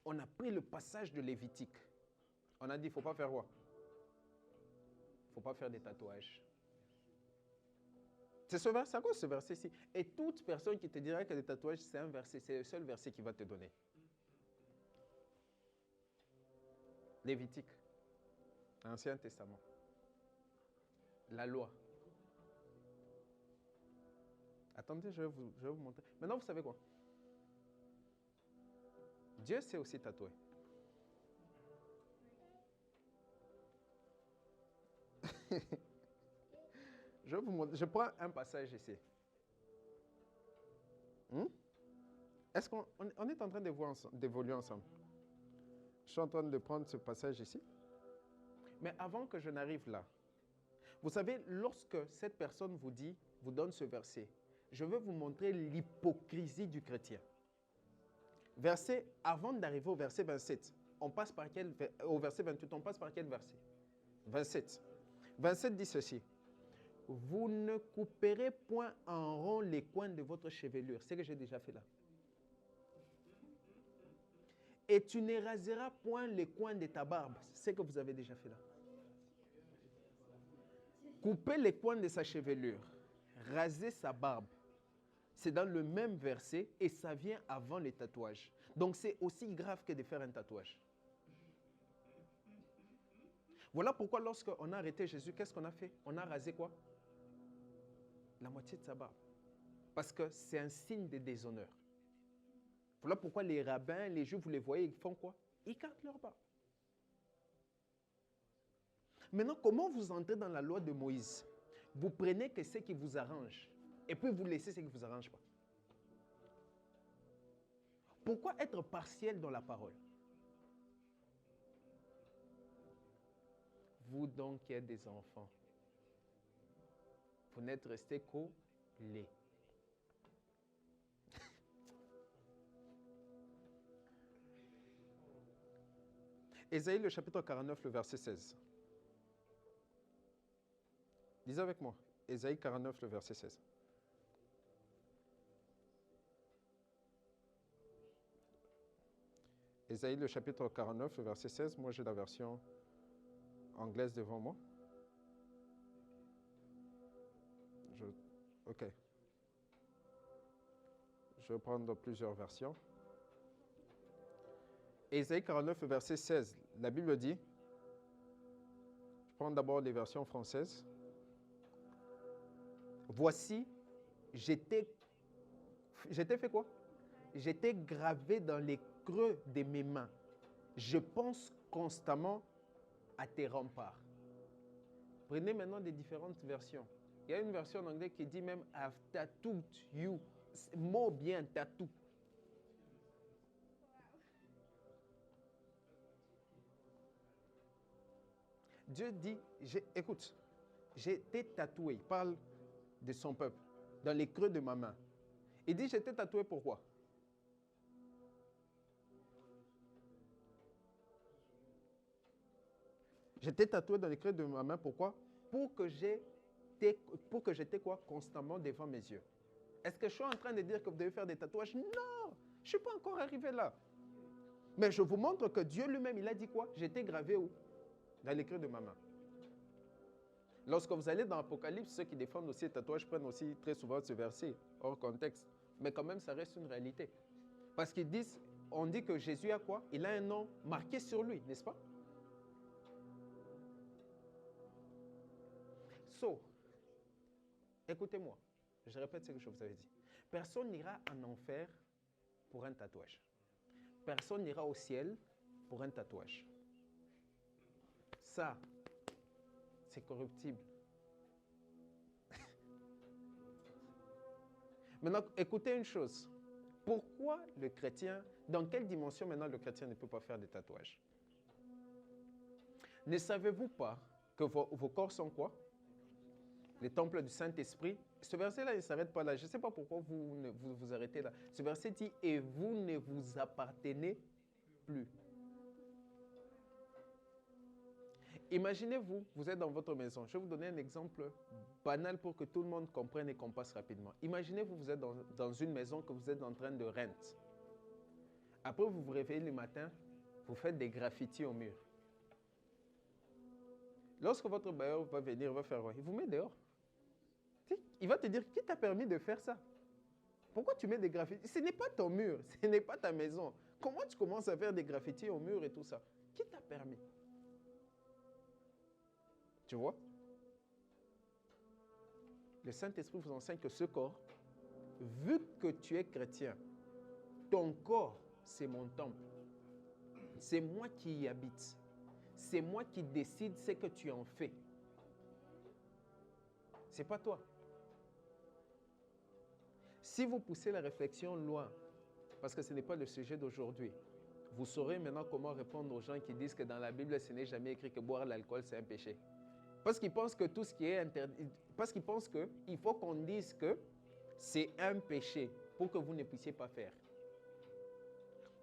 On a pris le passage de Lévitique. On a dit, il ne faut pas faire quoi? Il ne faut pas faire des tatouages. C'est ce verset, à cause de ce verset-ci. Et toute personne qui te dira que les tatouages, c'est un verset, c'est le seul verset qu'il va te donner. Lévitique, Ancien Testament, la loi. Attendez, je vais vous montrer. Maintenant, vous savez quoi? Dieu s'est aussi tatoué. Je vais vous montrer. Je prends un passage ici. Est-ce qu'on est en train d'évoluer ensemble? Je suis en train de prendre ce passage ici. Mais avant que je n'arrive là, vous savez, lorsque cette personne vous donne ce verset, je veux vous montrer l'hypocrisie du chrétien. Avant d'arriver au verset 27, on passe par au verset 28, on passe par quel verset? 27. 27 dit ceci. Vous ne couperez point en rond les coins de votre chevelure. C'est ce que j'ai déjà fait là. Et tu ne raseras point les coins de ta barbe. C'est ce que vous avez déjà fait là. Couper les coins de sa chevelure, raser sa barbe, c'est dans le même verset et ça vient avant les tatouages. Donc c'est aussi grave que de faire un tatouage. Voilà pourquoi lorsqu'on a arrêté Jésus, qu'est-ce qu'on a fait? On a rasé quoi? La moitié de sa barbe. Parce que c'est un signe de déshonneur. Voilà pourquoi les rabbins, les juifs, vous les voyez, ils font quoi? Ils gardent leur barbe. Maintenant, comment vous entrez dans la loi de Moïse? Vous prenez que ce qui vous arrange et puis vous laissez ce qui ne vous arrange pas. Pourquoi être partiel dans la parole? Vous donc qui êtes des enfants, vous n'êtes restés qu'au lait. Ésaïe, le chapitre 49, le verset 16. Lisez avec moi. Ésaïe 49, le verset 16. Ésaïe, le chapitre 49, le verset 16. Moi, j'ai la version anglaise devant moi. OK. Je vais prendre plusieurs versions. Ésaïe 49, verset 16. La Bible dit, je prends d'abord les versions françaises. Voici, j'étais fait quoi? J'étais gravé dans les creux de mes mains. Je pense constamment à tes remparts. Prenez maintenant des différentes versions. Il y a une version en anglais qui dit même I've tattooed you. Mot bien, tattoo. Dieu dit, écoute, j'ai été tatoué. Il parle de son peuple, dans les creux de ma main. Il dit, j'étais tatoué pourquoi? J'étais tatoué dans les creux de ma main, pourquoi? Pour que j'étais quoi? Constamment devant mes yeux. Est-ce que je suis en train de dire que vous devez faire des tatouages? Non, je ne suis pas encore arrivé là. Mais je vous montre que Dieu lui-même, il a dit quoi? J'étais gravé où? Dans les creux de ma main. Lorsque vous allez dans l'Apocalypse, ceux qui défendent aussi les tatouages prennent aussi très souvent ce verset hors contexte. Mais quand même, ça reste une réalité. Parce qu'ils disent, on dit que Jésus a quoi? Il a un nom marqué sur lui, n'est-ce pas? So, écoutez-moi, je répète ce que je vous avais dit. Personne n'ira en enfer pour un tatouage. Personne n'ira au ciel pour un tatouage. Ça, c'est corruptible. Maintenant, écoutez une chose. Pourquoi le chrétien, dans quelle dimension maintenant le chrétien ne peut pas faire des tatouages? Ne savez-vous pas que vos corps sont quoi? Les temples du Saint-Esprit. Ce verset-là, il ne s'arrête pas là. Je ne sais pas pourquoi vous arrêtez là. Ce verset dit, et vous ne vous appartenez plus. Imaginez-vous, vous êtes dans votre maison. Je vais vous donner un exemple banal pour que tout le monde comprenne et qu'on passe rapidement. Imaginez-vous, vous êtes dans une maison que vous êtes en train de renter. Après, vous vous réveillez le matin, vous faites des graffitis au mur. Lorsque votre bailleur va venir, va faire, il vous met dehors. Il va te dire, qui t'a permis de faire ça? Pourquoi tu mets des graffitis? Ce n'est pas ton mur, ce n'est pas ta maison. Comment tu commences à faire des graffitis au mur et tout ça? Qui t'a permis? Tu vois? Le Saint-Esprit vous enseigne que ce corps, vu que tu es chrétien, ton corps, c'est mon temple. C'est moi qui y habite. C'est moi qui décide ce que tu en fais. Ce n'est pas toi. Si vous poussez la réflexion loin, parce que ce n'est pas le sujet d'aujourd'hui, vous saurez maintenant comment répondre aux gens qui disent que dans la Bible, ce n'est jamais écrit que boire l'alcool, c'est un péché. Parce qu'ils pensent que tout ce qui est interdit, parce qu'ils pensent qu'il faut qu'on dise que c'est un péché pour que vous ne puissiez pas faire.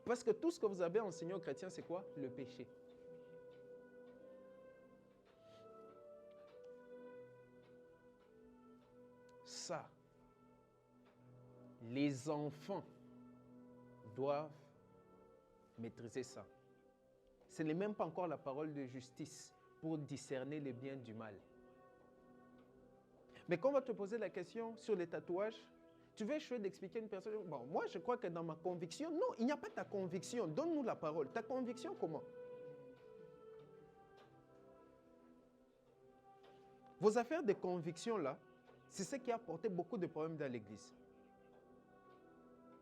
Parce que tout ce que vous avez enseigné aux chrétiens, c'est quoi? Le péché. Ça, les enfants doivent maîtriser ça. Ce n'est même pas encore la parole de justice pour discerner le bien du mal. Mais quand on va te poser la question sur les tatouages, tu veux échouer d'expliquer à une personne, bon, moi je crois que dans ma conviction, non, il n'y a pas ta conviction, donne-nous la parole. Ta conviction comment? Vos affaires de conviction là, c'est ce qui a apporté beaucoup de problèmes dans l'Église.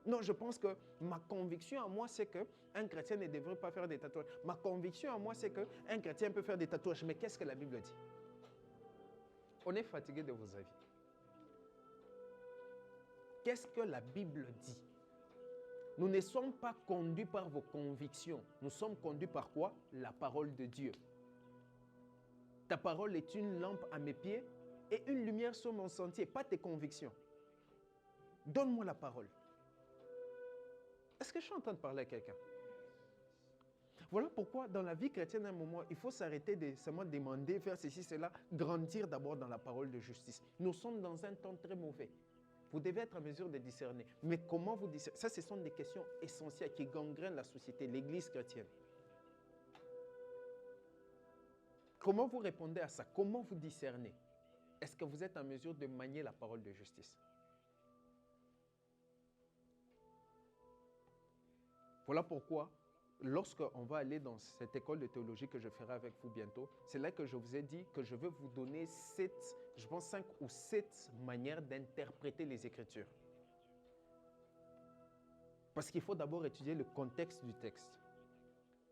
Non, je pense que ma conviction à moi, c'est qu'un chrétien ne devrait pas faire des tatouages. Ma conviction à moi, c'est qu'un chrétien peut faire des tatouages. Mais qu'est-ce que la Bible dit? On est fatigué de vos avis. Qu'est-ce que la Bible dit? Nous ne sommes pas conduits par vos convictions. Nous sommes conduits par quoi? La parole de Dieu. Ta parole est une lampe à mes pieds et une lumière sur mon sentier, pas tes convictions. Donne-moi la parole. Est-ce que je suis en train de parler à quelqu'un? Voilà pourquoi dans la vie chrétienne, à un moment, il faut s'arrêter de seulement demander, faire ceci, cela, grandir d'abord dans la parole de justice. Nous sommes dans un temps très mauvais. Vous devez être en mesure de discerner. Mais comment vous discernez? Ça, ce sont des questions essentielles qui gangrènent la société, l'Église chrétienne. Comment vous répondez à ça? Comment vous discernez? Est-ce que vous êtes en mesure de manier la parole de justice? Voilà pourquoi, lorsqu'on va aller dans cette école de théologie que je ferai avec vous bientôt, c'est là que je vous ai dit que je veux vous donner 5 ou 7 manières d'interpréter les Écritures. Parce qu'il faut d'abord étudier le contexte du texte.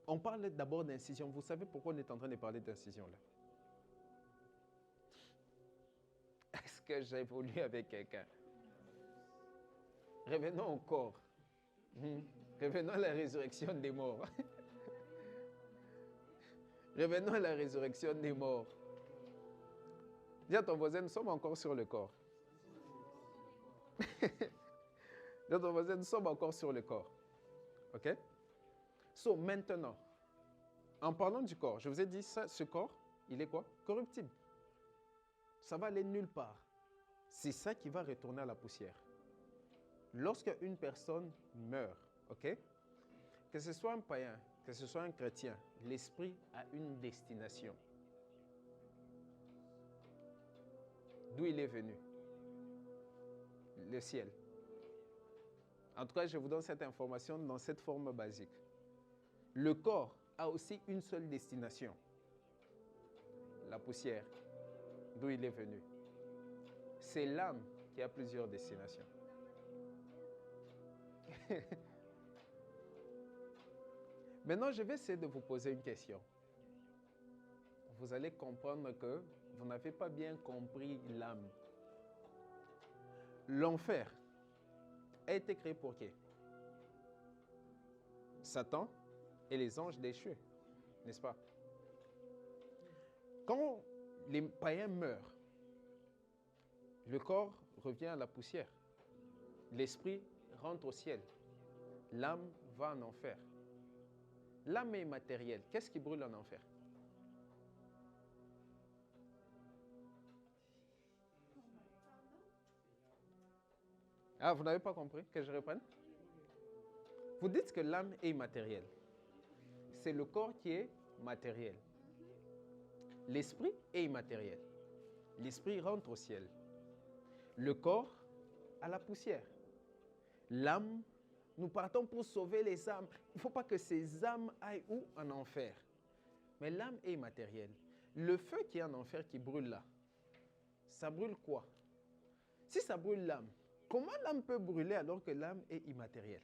On parle d'abord d'incision. Vous savez pourquoi on est en train de parler d'incision là? Est-ce que j'ai évolué avec quelqu'un? Revenons au corps. Revenons à la résurrection des morts. Revenons à la résurrection des morts. Dis à ton voisin, nous sommes encore sur le corps. Dis à ton voisin, nous sommes encore sur le corps. OK? So, maintenant, en parlant du corps, je vous ai dit, ça, ce corps, il est quoi? Corruptible. Ça va aller nulle part. C'est ça qui va retourner à la poussière. Lorsque une personne meurt, OK? Que ce soit un païen, que ce soit un chrétien, l'esprit a une destination. D'où il est venu? Le ciel. En tout cas, je vous donne cette information dans cette forme basique. Le corps a aussi une seule destination. La poussière, d'où il est venu. C'est l'âme qui a plusieurs destinations. Maintenant, je vais essayer de vous poser une question. Vous allez comprendre que vous n'avez pas bien compris l'âme. L'enfer a été créé pour qui? Satan et les anges déchus, n'est-ce pas? Quand les païens meurent, le corps revient à la poussière. L'esprit rentre au ciel. L'âme va en enfer. L'âme est immatérielle. Qu'est-ce qui brûle en enfer? Ah, vous n'avez pas compris? Que je reprenne? Vous dites que l'âme est immatérielle. C'est le corps qui est matériel. L'esprit est immatériel. L'esprit rentre au ciel. Le corps à la poussière. L'âme, nous partons pour sauver les âmes. Il ne faut pas que ces âmes aillent où? En enfer. Mais l'âme est immatérielle. Le feu qui est en enfer, qui brûle là, ça brûle quoi? Si ça brûle l'âme, comment l'âme peut brûler alors que l'âme est immatérielle?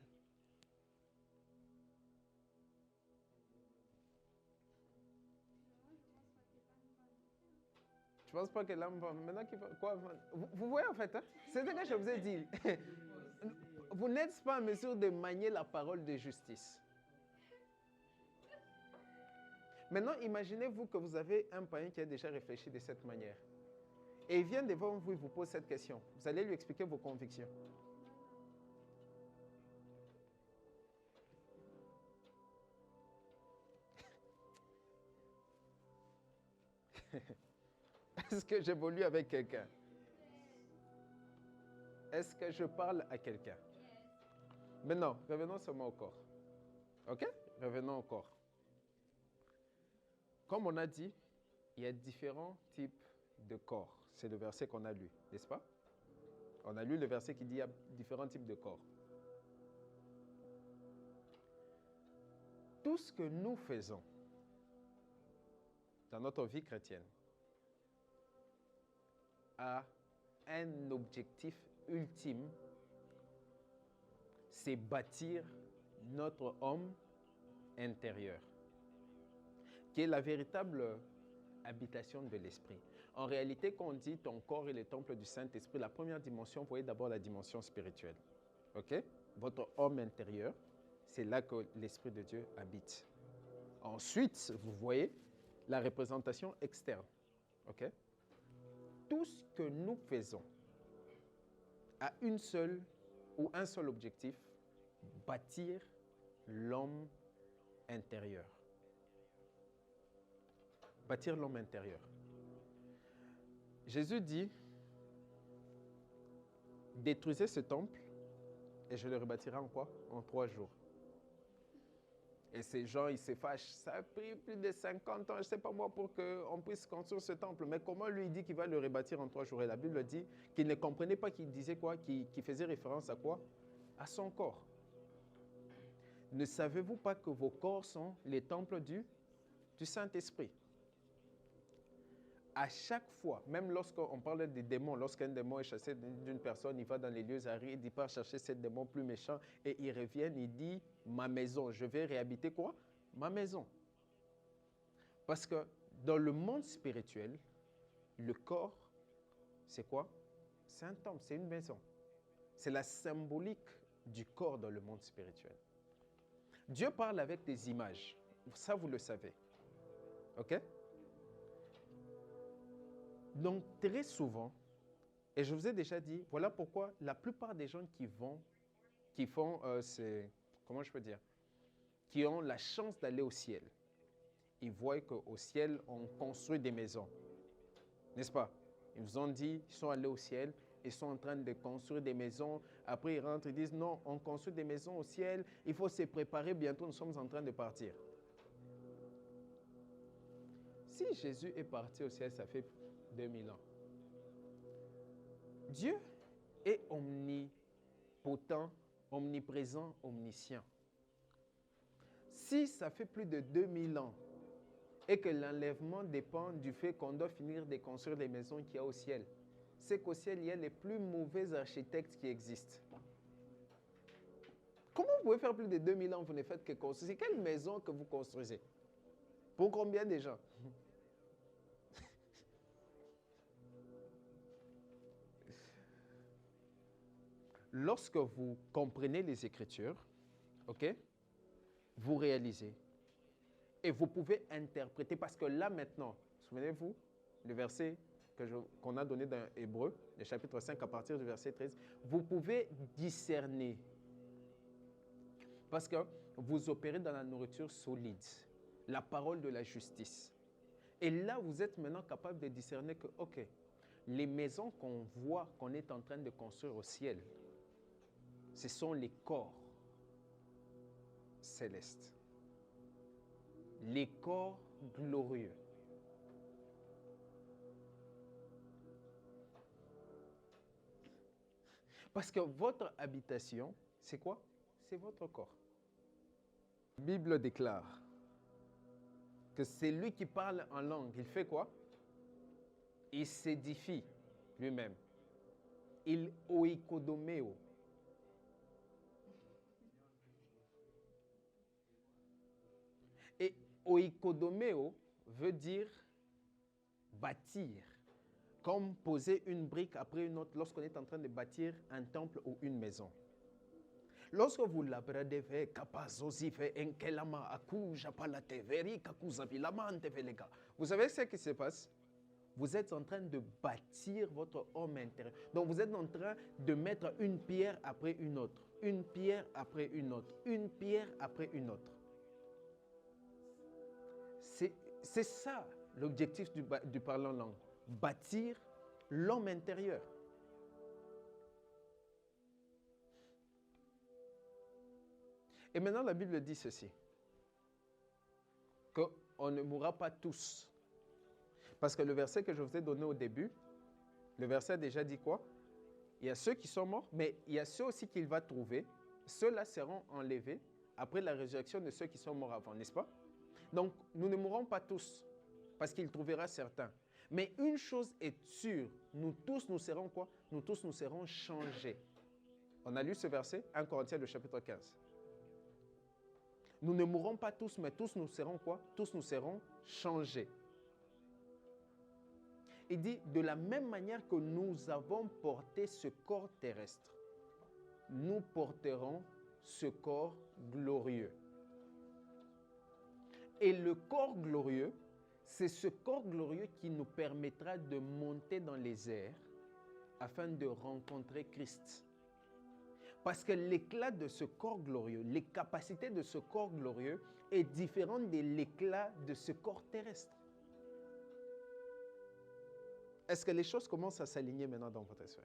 Je ne pense pas que l'âme va... Maintenant qu'il va... Quoi? Vous voyez en fait, hein? C'est ce que je vous ai dit. Vous n'êtes pas en mesure de manier la parole de justice. Maintenant, imaginez-vous que vous avez un païen qui a déjà réfléchi de cette manière. Et il vient devant vous et vous pose cette question. Vous allez lui expliquer vos convictions. Est-ce que j'évolue avec quelqu'un? Est-ce que je parle à quelqu'un? Maintenant, revenons seulement au corps. OK? Revenons au corps. Comme on a dit, il y a différents types de corps. C'est le verset qu'on a lu, n'est-ce pas? On a lu le verset qui dit qu'il y a différents types de corps. Tout ce que nous faisons dans notre vie chrétienne a un objectif ultime, c'est bâtir notre homme intérieur, qui est la véritable habitation de l'esprit. En réalité, quand on dit ton corps est le temple du Saint-Esprit, la première dimension, vous voyez d'abord la dimension spirituelle. OK? Votre homme intérieur, c'est là que l'Esprit de Dieu habite. Ensuite, vous voyez la représentation externe. OK? Tout ce que nous faisons a une seule ou un seul objectif, bâtir l'homme intérieur. Bâtir l'homme intérieur. Jésus dit, détruisez ce temple et je le rebâtirai en quoi? En 3 jours. Et ces gens, ils se fâchent. Ça a pris plus de 50 ans, je ne sais pas moi, pour qu'on puisse construire ce temple. Mais comment lui dit qu'il va le rebâtir en 3 jours? Et la Bible dit qu'il ne comprenait pas qu'il disait quoi, qu'il faisait référence à quoi? À son corps. Ne savez-vous pas que vos corps sont les temples du Saint-Esprit? À chaque fois, même lorsqu'on parle des démons, lorsqu'un démon est chassé d'une personne, il va dans les lieux arides, il part chercher ces démons plus méchants et il revient, il dit « ma maison ». Je vais réhabiter quoi? Ma maison. Parce que dans le monde spirituel, le corps, c'est quoi? C'est un temple, c'est une maison. C'est la symbolique du corps dans le monde spirituel. Dieu parle avec des images. Ça, vous le savez. OK? Donc, très souvent, et je vous ai déjà dit, voilà pourquoi la plupart des gens qui font, comment je peux dire, qui ont la chance d'aller au ciel, ils voient qu'au ciel, on construit des maisons. N'est-ce pas? Ils vous ont dit, ils sont allés au ciel, ils sont en train de construire des maisons. Après, ils rentrent, ils disent, non, on construit des maisons au ciel, il faut se préparer, bientôt nous sommes en train de partir. Si Jésus est parti au ciel, ça fait 2000 ans. Dieu est omnipotent, omniprésent, omniscient. Si ça fait plus de 2000 ans et que l'enlèvement dépend du fait qu'on doit finir de construire les maisons qu'il y a au ciel, c'est qu'au ciel, il y a les plus mauvais architectes qui existent. Comment vous pouvez faire plus de 2000 ans, vous ne faites que construire? C'est quelle maison que vous construisez? Pour combien de gens? Lorsque vous comprenez les Écritures, ok, vous réalisez et vous pouvez interpréter, parce que là maintenant, souvenez-vous, le verset qu'on a donné dans Hébreux, le chapitre 5 à partir du verset 13, vous pouvez discerner, parce que vous opérez dans la nourriture solide, la parole de la justice. Et là, vous êtes maintenant capable de discerner que, ok, les maisons qu'on voit, qu'on est en train de construire au ciel, ce sont les corps célestes, les corps glorieux. Parce que votre habitation, c'est quoi? C'est votre corps. La Bible déclare que c'est lui qui parle en langue. Il fait quoi? Il s'édifie lui-même. Il oikodomeo. Et oikodomeo veut dire bâtir, comme poser une brique après une autre lorsqu'on est en train de bâtir un temple ou une maison. Lorsque vous l'abradez, vous savez ce qui se passe? Vous êtes en train de bâtir votre homme intérieur. Donc vous êtes en train de mettre une pierre après une autre, une pierre après une autre, une pierre après une autre. C'est ça l'objectif du parlant langue, bâtir l'homme intérieur. Et maintenant, la Bible dit ceci, qu'on ne mourra pas tous. Parce que le verset que je vous ai donné au début, le verset a déjà dit quoi? Il y a ceux qui sont morts, mais il y a ceux aussi qu'il va trouver. Ceux-là seront enlevés après la résurrection de ceux qui sont morts avant, n'est-ce pas? Donc, nous ne mourrons pas tous, parce qu'il trouvera certains. Mais une chose est sûre, nous tous nous serons quoi? Nous tous nous serons changés. On a lu ce verset, 1 Corinthiens, le chapitre 15. Nous ne mourrons pas tous, mais tous nous serons quoi? Tous nous serons changés. Il dit, de la même manière que nous avons porté ce corps terrestre, nous porterons ce corps glorieux. Et le corps glorieux, c'est ce corps glorieux qui nous permettra de monter dans les airs afin de rencontrer Christ. Parce que l'éclat de ce corps glorieux, les capacités de ce corps glorieux est différente de l'éclat de ce corps terrestre. Est-ce que les choses commencent à s'aligner maintenant dans votre esprit?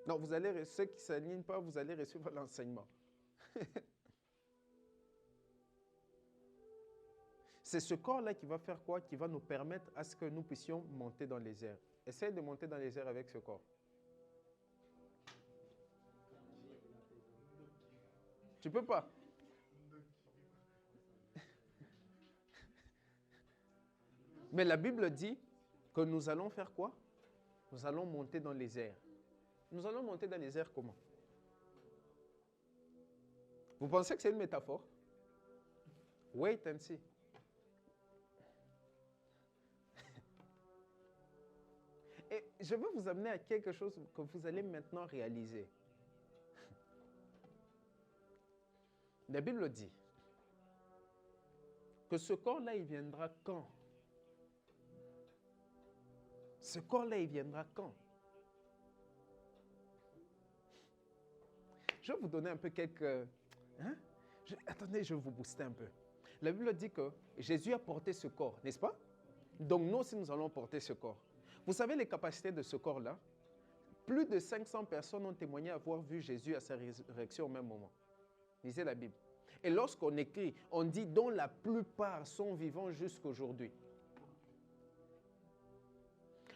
Non, ceux qui ne s'alignent pas, vous allez recevoir l'enseignement. C'est ce corps-là qui va faire quoi? Qui va nous permettre à ce que nous puissions monter dans les airs. Essaye de monter dans les airs avec ce corps. Tu ne peux pas. Mais la Bible dit que nous allons faire quoi? Nous allons monter dans les airs. Nous allons monter dans les airs comment? Vous pensez que c'est une métaphore? Wait and see. Et je veux vous amener à quelque chose que vous allez maintenant réaliser. La Bible dit que ce corps-là, il viendra quand? Ce corps-là, il viendra quand? Je vais vous donner un peu quelques... Attendez, je vais vous booster un peu. La Bible dit que Jésus a porté ce corps, n'est-ce pas? Donc nous aussi, nous allons porter ce corps. Vous savez les capacités de ce corps-là? Plus de 500 personnes ont témoigné avoir vu Jésus à sa résurrection au même moment. Lisez la Bible. Et lorsqu'on écrit, on dit dont la plupart sont vivants jusqu'aujourd'hui.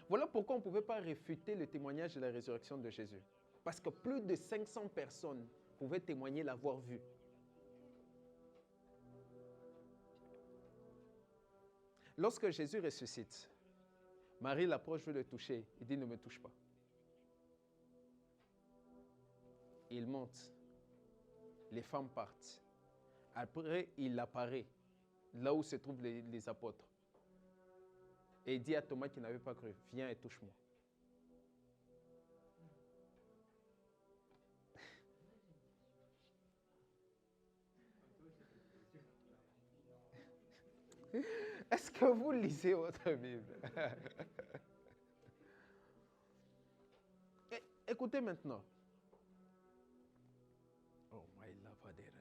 Voilà pourquoi on ne pouvait pas réfuter le témoignage de la résurrection de Jésus. Parce que plus de 500 personnes pouvaient témoigner l'avoir vu. Lorsque Jésus ressuscite, Marie l'approche, veut le toucher. Il dit, ne me touche pas. Il monte. Les femmes partent. Après, il apparaît là où se trouvent les apôtres. Et il dit à Thomas qui n'avait pas cru, viens et touche-moi. Est-ce que vous lisez votre Bible? Écoutez maintenant. Oh my lavadera.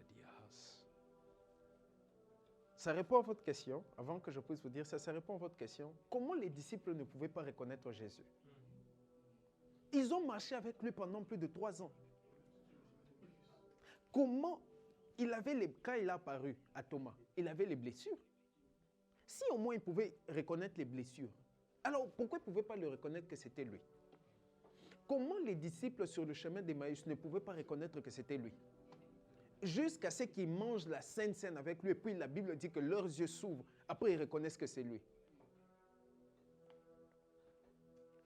Ça répond à votre question, avant que je puisse vous dire ça, ça répond à votre question. Comment les disciples ne pouvaient pas reconnaître Jésus? Ils ont marché avec lui pendant plus de 3 ans. Comment quand il a apparu à Thomas, il avait les blessures. Si au moins il pouvait reconnaître les blessures, alors pourquoi il ne pouvait pas le reconnaître que c'était lui? Comment les disciples sur le chemin d'Emmaüs ne pouvaient pas reconnaître que c'était lui? Jusqu'à ce qu'ils mangent la Sainte Seine avec lui, et puis la Bible dit que leurs yeux s'ouvrent, après ils reconnaissent que c'est lui.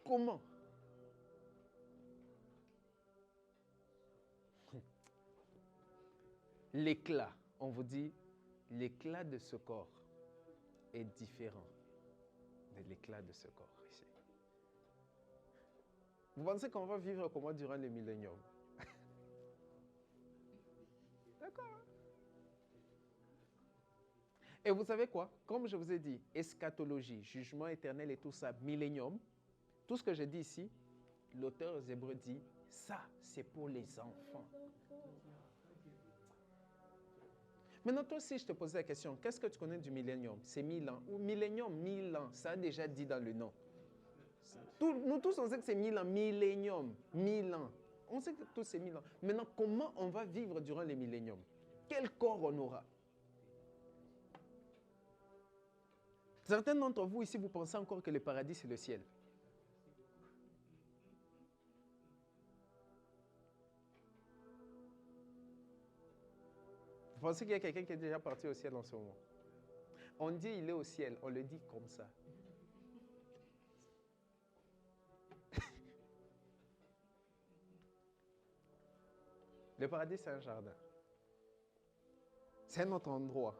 Comment? L'éclat, on vous dit, l'éclat de ce corps est différent de l'éclat de ce corps ici. Vous pensez qu'on va vivre comment durant les milléniums? D'accord. Et vous savez quoi? Comme je vous ai dit, eschatologie, jugement éternel et tout ça, millénium, tout ce que j'ai dit ici, l'auteur aux Hébreux dit, ça, c'est pour les enfants. Maintenant, toi, si je te posais la question, qu'est-ce que tu connais du millénium? C'est 1000 ans. Ou millénium, 1000 ans. Ça a déjà dit dans le nom. Nous tous, on sait que c'est 1000 ans. Millénium, 1000 ans. On sait que tous c'est 1000 ans. Maintenant, comment on va vivre durant les milléniums? Quel corps on aura? Certains d'entre vous ici, vous pensez encore que le paradis, c'est le ciel. Vous pensez qu'il y a quelqu'un qui est déjà parti au ciel en ce moment? On dit il est au ciel, on le dit comme ça. Le paradis, c'est un jardin. C'est un autre endroit.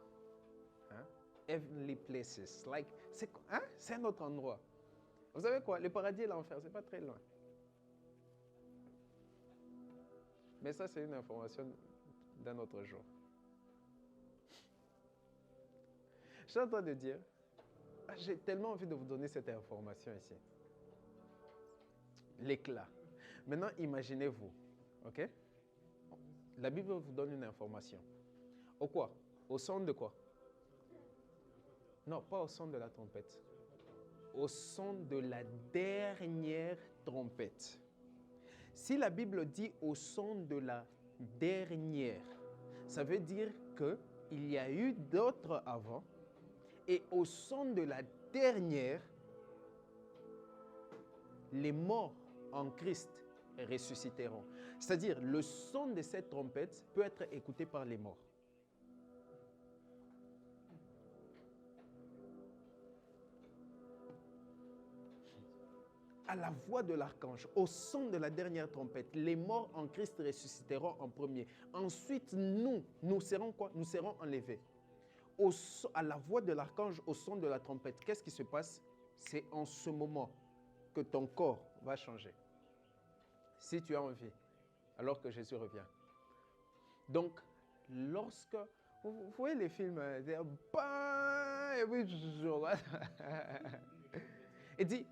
Hein? Heavenly places. C'est un autre endroit. Vous savez quoi? Le paradis et l'enfer, c'est pas très loin. Mais ça, c'est une information d'un autre jour. Je suis en train de dire, j'ai tellement envie de vous donner cette information ici. L'éclat. Maintenant, imaginez-vous, ok? La Bible vous donne une information. Au quoi? Au son de quoi? Non, pas au son de la trompette. Au son de la dernière trompette. Si la Bible dit au son de la dernière, ça veut dire qu'il y a eu d'autres avant, et au son de la dernière, les morts en Christ ressusciteront. C'est-à-dire, le son de cette trompette peut être écouté par les morts. À la voix de l'archange, au son de la dernière trompette, les morts en Christ ressusciteront en premier. Ensuite, nous serons quoi? Nous serons enlevés. À la voix de l'archange, au son de la trompette, qu'est-ce qui se passe? C'est en ce moment que ton corps va changer. Si tu as envie, alors que Jésus revient. Donc, lorsque... Vous voyez les films, il dit,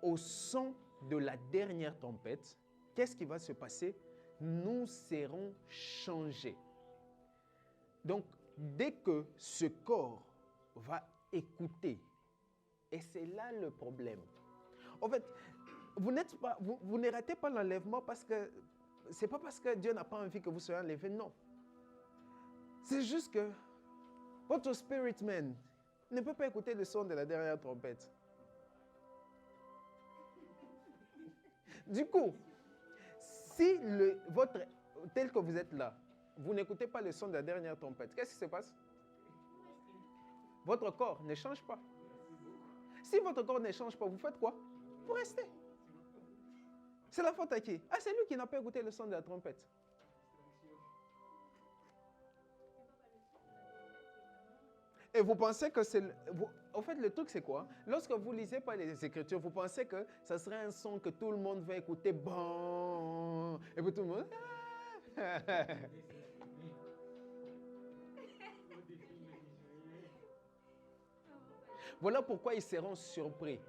au son de la dernière trompette, qu'est-ce qui va se passer? Nous serons changés. Donc, dès que ce corps va écouter, et c'est là le problème. En fait, vous ne ratez pas l'enlèvement parce que c'est pas parce que Dieu n'a pas envie que vous soyez enlevé, non. C'est juste que votre spirit man ne peut pas écouter le son de la dernière trompette. Du coup, si tel que vous êtes là, vous n'écoutez pas le son de la dernière trompette, qu'est-ce qui se passe? Votre corps ne change pas. Si votre corps ne change pas, vous faites quoi? Vous restez. C'est la faute à qui? Ah, c'est lui qui n'a pas écouté le son de la trompette. Et vous pensez que c'est... En fait, le truc, c'est quoi? Lorsque vous lisez pas les Écritures, vous pensez que ça serait un son que tout le monde va écouter. Bon. Et puis tout le monde... Voilà pourquoi ils seront surpris.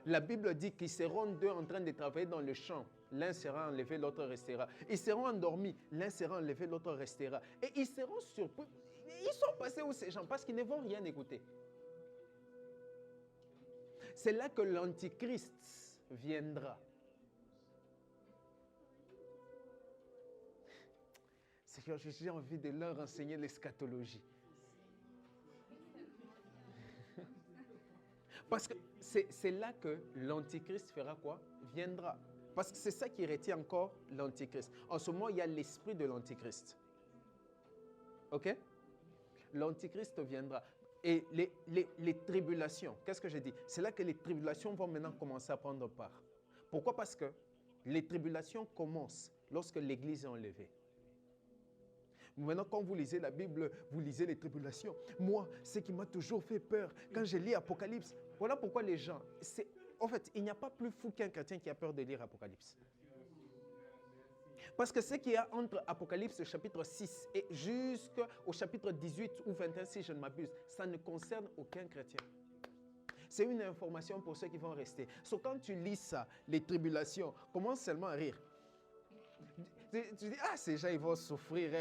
La Bible dit qu'ils seront deux en train de travailler dans le champ. L'un sera enlevé, l'autre restera. Ils seront endormis. L'un sera enlevé, l'autre restera. Et ils seront surpris. Ils sont passés où ces gens? Parce qu'ils ne vont rien écouter. C'est là que l'Antichrist viendra. Seigneur, j'ai envie de leur enseigner l'eschatologie. Parce que c'est là que l'Antichrist fera quoi? Viendra. Parce que c'est ça qui retient encore l'Antichrist. En ce moment, il y a l'esprit de l'Antichrist. OK? L'Antichrist viendra. Et les tribulations, qu'est-ce que j'ai dit? C'est là que les tribulations vont maintenant commencer à prendre part. Pourquoi? Parce que les tribulations commencent lorsque l'Église est enlevée. Maintenant, quand vous lisez la Bible, vous lisez les tribulations. Moi, ce qui m'a toujours fait peur, quand je lis Apocalypse, voilà pourquoi les gens... En fait, il n'y a pas plus fou qu'un chrétien qui a peur de lire Apocalypse. Parce que ce qu'il y a entre Apocalypse chapitre 6 et jusqu'au chapitre 18 ou 21, si je ne m'abuse, ça ne concerne aucun chrétien. C'est une information pour ceux qui vont rester. So, quand tu lis ça, les tribulations, commence seulement à rire. Tu dis, ah, ces gens, ils vont souffrir.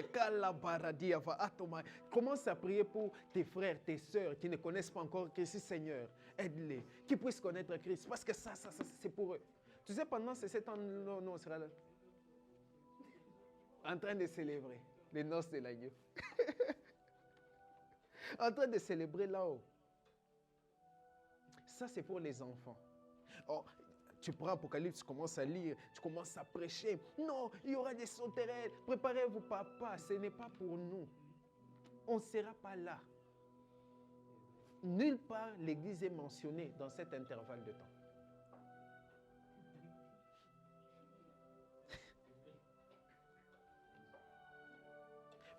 Commence à prier pour tes frères, tes sœurs qui ne connaissent pas encore Christ. Seigneur, aide-les, qu'ils puissent connaître Christ. Parce que ça c'est pour eux. Tu sais, pendant ces 7 ans, on sera là. En train de célébrer les noces de l'agneau. En train de célébrer là-haut. Ça, c'est pour les enfants. Oh, tu prends Apocalypse, tu commences à lire, tu commences à prêcher. Non, il y aura des sauterelles. Préparez-vous, papa. Ce n'est pas pour nous. On ne sera pas là. Nulle part l'Église est mentionnée dans cet intervalle de temps.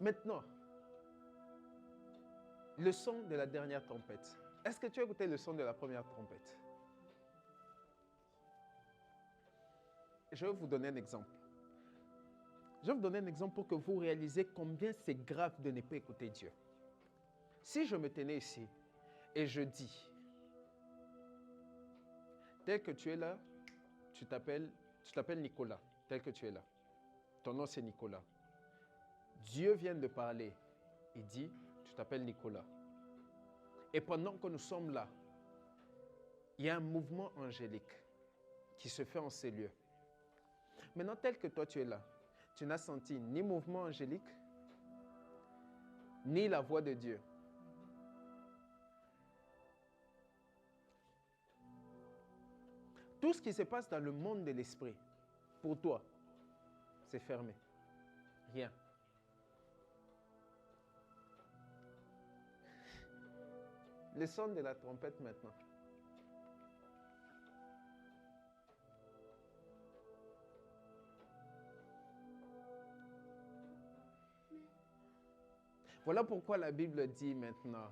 Maintenant, le son de la dernière trompette. Est-ce que tu as écouté le son de la première trompette? Je vais vous donner un exemple. Je vais vous donner un exemple pour que vous réalisez combien c'est grave de ne pas écouter Dieu. Si je me tenais ici et je dis, tel que tu es là, tu t'appelles Nicolas, tel que tu es là. Ton nom c'est Nicolas. Dieu vient de parler. Il dit, tu t'appelles Nicolas. Et pendant que nous sommes là, il y a un mouvement angélique qui se fait en ces lieux. Maintenant, tel que toi tu es là, tu n'as senti ni mouvement angélique, ni la voix de Dieu. Tout ce qui se passe dans le monde de l'esprit, pour toi, c'est fermé. Rien. Le son de la trompette maintenant. Voilà pourquoi la Bible dit maintenant,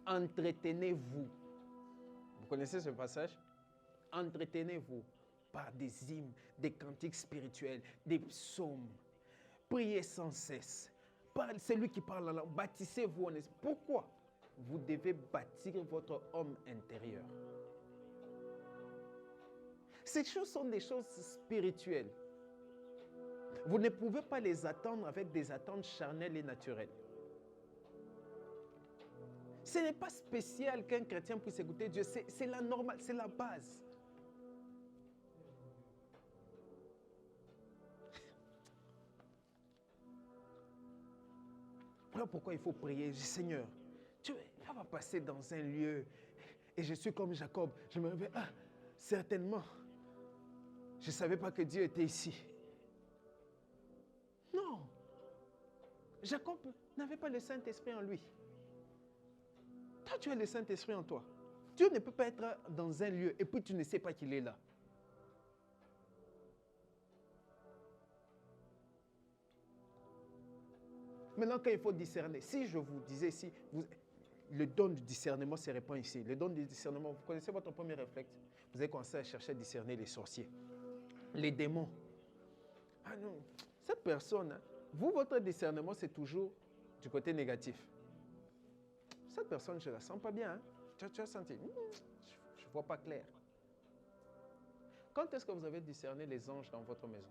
entretenez-vous. Vous connaissez ce passage? Entretenez-vous par des hymnes, des cantiques spirituels, des psaumes. Priez sans cesse. Celui qui parle en langue, bâtissez-vous en esprit. Pourquoi? Vous devez bâtir votre homme intérieur. Ces choses sont des choses spirituelles. Vous ne pouvez pas les attendre avec des attentes charnelles et naturelles. Ce n'est pas spécial qu'un chrétien puisse écouter Dieu, c'est la normale, c'est la base. Voilà pourquoi il faut prier. Seigneur, tu vas passer dans un lieu et je suis comme Jacob. Je me réveille, certainement, je ne savais pas que Dieu était ici. Non, Jacob n'avait pas le Saint-Esprit en lui. Toi, tu as le Saint-Esprit en toi. Dieu ne peut pas être dans un lieu et puis tu ne sais pas qu'il est là. Maintenant, quand il faut discerner, si je vous disais, le don du discernement se répand ici. Le don du discernement, vous connaissez votre premier réflexe. Vous avez commencé à chercher à discerner les sorciers, les démons. Ah non, cette personne, vous, votre discernement, c'est toujours du côté négatif. Cette personne, je ne la sens pas bien. Tu as senti, je ne vois pas clair. Quand est-ce que vous avez discerné les anges dans votre maison?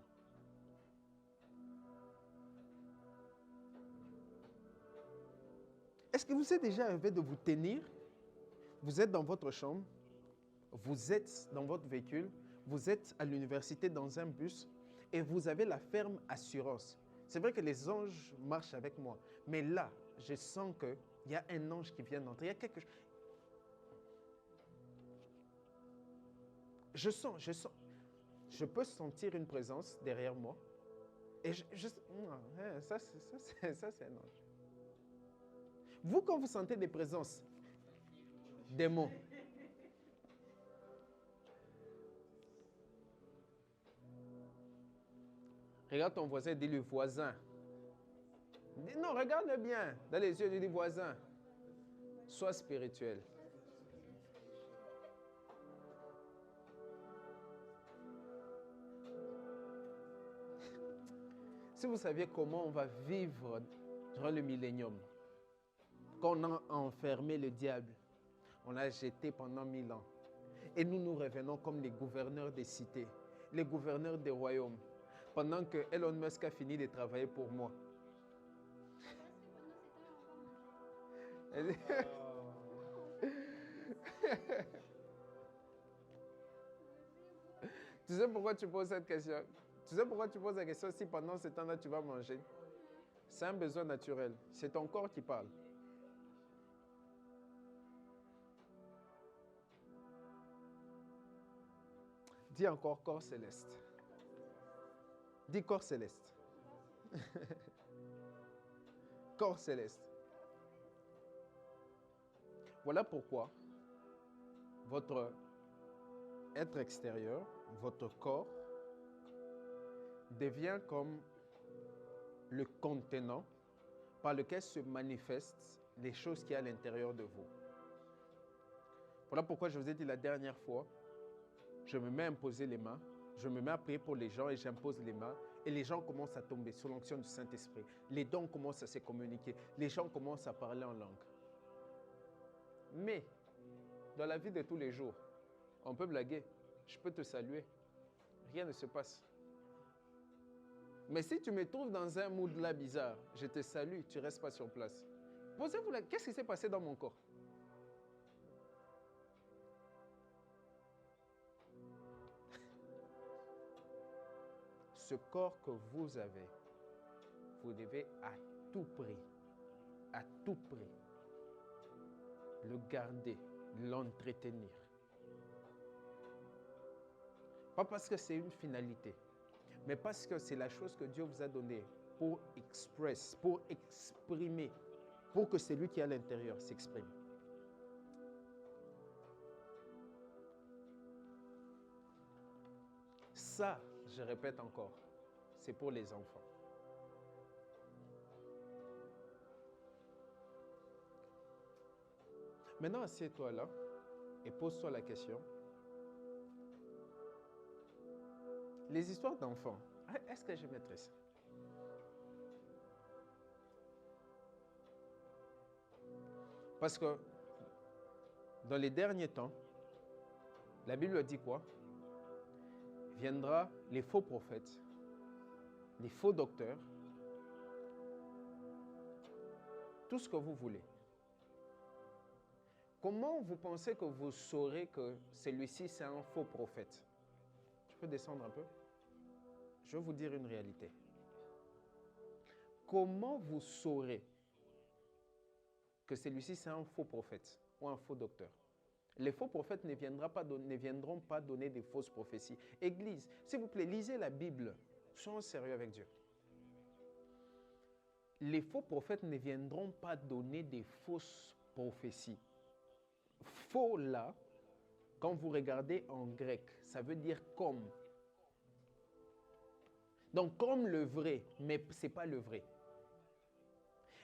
Est-ce que vous êtes déjà arrivé de vous tenir? Vous êtes dans votre chambre, vous êtes dans votre véhicule, vous êtes à l'université dans un bus et vous avez la ferme assurance. C'est vrai que les anges marchent avec moi, mais là, je sens qu'il y a un ange qui vient d'entrer. Il y a quelque chose. Je sens. Je peux sentir une présence derrière moi. Et ça, c'est un ange. Vous, quand vous sentez des présences, des mots, regarde ton voisin, dis-lui voisin. Non, regarde bien dans les yeux, dis voisin. Sois spirituel. Si vous saviez comment on va vivre durant le millénium, quand on a enfermé le diable, on l'a jeté pendant 1000 ans. Et nous revenons comme les gouverneurs des cités, les gouverneurs des royaumes, pendant que Elon Musk a fini de travailler pour moi. Tu sais pourquoi tu poses cette question? Tu sais pourquoi tu poses la question si pendant ce temps-là tu vas manger? C'est un besoin naturel. C'est ton corps qui parle. Dis encore corps céleste. Dis corps céleste. Corps céleste. Voilà pourquoi votre être extérieur, votre corps, devient comme le contenant par lequel se manifestent les choses qui sont à l'intérieur de vous. Voilà pourquoi je vous ai dit la dernière fois, je me mets à imposer les mains, je me mets à prier pour les gens et j'impose les mains et les gens commencent à tomber sous l'onction du Saint-Esprit. Les dons commencent à se communiquer, les gens commencent à parler en langue. Mais, dans la vie de tous les jours, on peut blaguer, je peux te saluer, rien ne se passe. Mais si tu me trouves dans un mood là bizarre, je te salue, tu ne restes pas sur place. Posez-vous là, qu'est-ce qui s'est passé dans mon corps? ce corps que vous avez, vous devez à tout prix, le garder, l'entretenir. Pas parce que c'est une finalité, mais parce que c'est la chose que Dieu vous a donnée pour exprimer, pour que celui qui est à l'intérieur s'exprime. Ça, je répète encore, c'est pour les enfants. Maintenant, assieds-toi là et pose-toi la question. Les histoires d'enfants, est-ce que je maîtrise? Parce que dans les derniers temps, la Bible dit quoi? Viendra les faux prophètes, les faux docteurs, tout ce que vous voulez. Comment vous pensez que vous saurez que celui-ci c'est un faux prophète? Tu peux descendre un peu? Je vais vous dire une réalité. Comment vous saurez que celui-ci c'est un faux prophète ou un faux docteur? Les faux prophètes ne viendront pas donner des fausses prophéties. Église, s'il vous plaît, lisez la Bible. Soyons sérieux avec Dieu. Les faux prophètes ne viendront pas donner des fausses prophéties. Faux là, quand vous regardez en grec, ça veut dire comme. Donc comme le vrai, mais ce n'est pas le vrai.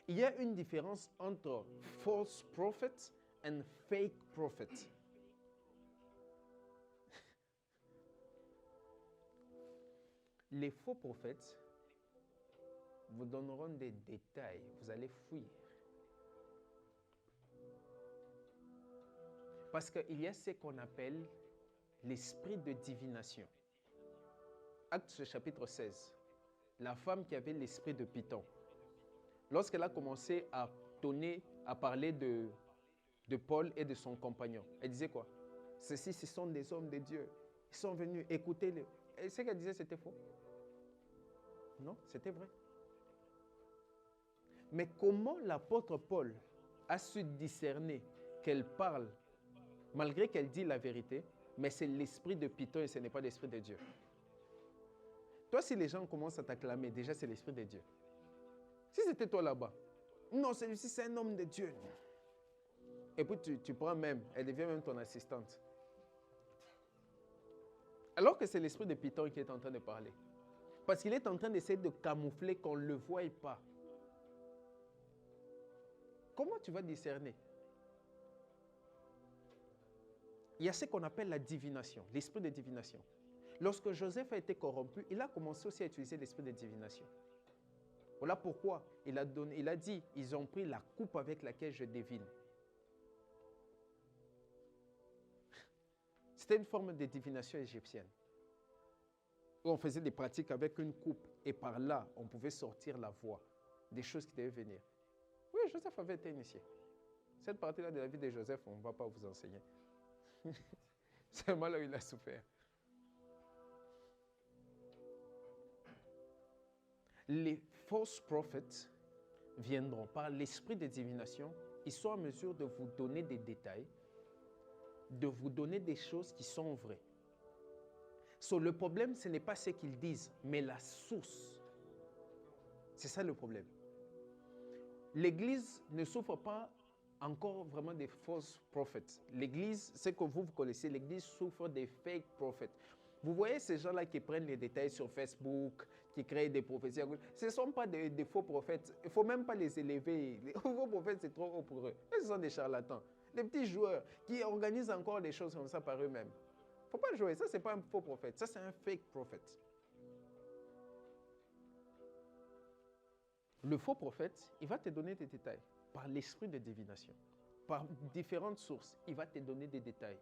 Il y a une différence entre false prophets and fake prophets. Les faux prophètes vous donneront des détails, vous allez fuir. Parce qu'il y a ce qu'on appelle l'esprit de divination. Actes chapitre 16, la femme qui avait l'esprit de Python, lorsqu'elle a commencé à parler de Paul et de son compagnon, elle disait quoi? Ceux-ci, ce sont des hommes de Dieu. Ils sont venus, écouter-les. Et ce qu'elle disait, c'était faux? Non, c'était vrai. Mais comment l'apôtre Paul a su discerner qu'elle parle, malgré qu'elle dit la vérité, mais c'est l'esprit de Python et ce n'est pas l'esprit de Dieu? Toi, si les gens commencent à t'acclamer, déjà c'est l'esprit de Dieu. Si c'était toi là-bas, non, celui-ci c'est un homme de Dieu. Et puis tu prends même, elle devient même ton assistante. Alors que c'est l'esprit de Python qui est en train de parler. Parce qu'il est en train d'essayer de camoufler qu'on ne le voie pas. Comment tu vas discerner? Il y a ce qu'on appelle la divination, l'esprit de divination. Lorsque Joseph a été corrompu, il a commencé aussi à utiliser l'esprit de divination. Voilà pourquoi il a dit, ils ont pris la coupe avec laquelle je devine. C'était une forme de divination égyptienne. Où on faisait des pratiques avec une coupe et par là, on pouvait sortir la voix des choses qui devaient venir. Oui, Joseph avait été initié. Cette partie-là de la vie de Joseph, on ne va pas vous enseigner. C'est mal là où il a souffert. Les fausses prophètes viendront par l'esprit de divination. Ils sont en mesure de vous donner des détails, de vous donner des choses qui sont vraies. Le problème, ce n'est pas ce qu'ils disent, mais la source. C'est ça le problème. L'Église ne souffre pas encore vraiment des fausses prophètes. L'Église, ce que vous connaissez, l'Église souffre des fake prophets. Vous voyez ces gens-là qui prennent les détails sur Facebook, qui créent des prophéties. Ce ne sont pas des faux prophètes. Il ne faut même pas les élever. Les faux prophètes, c'est trop haut pour eux. Ce sont des charlatans. Des petits joueurs qui organisent encore des choses comme ça par eux-mêmes. Il ne faut pas jouer. Ça, ce n'est pas un faux prophète. Ça, c'est un fake prophète. Le faux prophète, il va te donner des détails par l'esprit de divination. Par différentes sources, il va te donner des détails.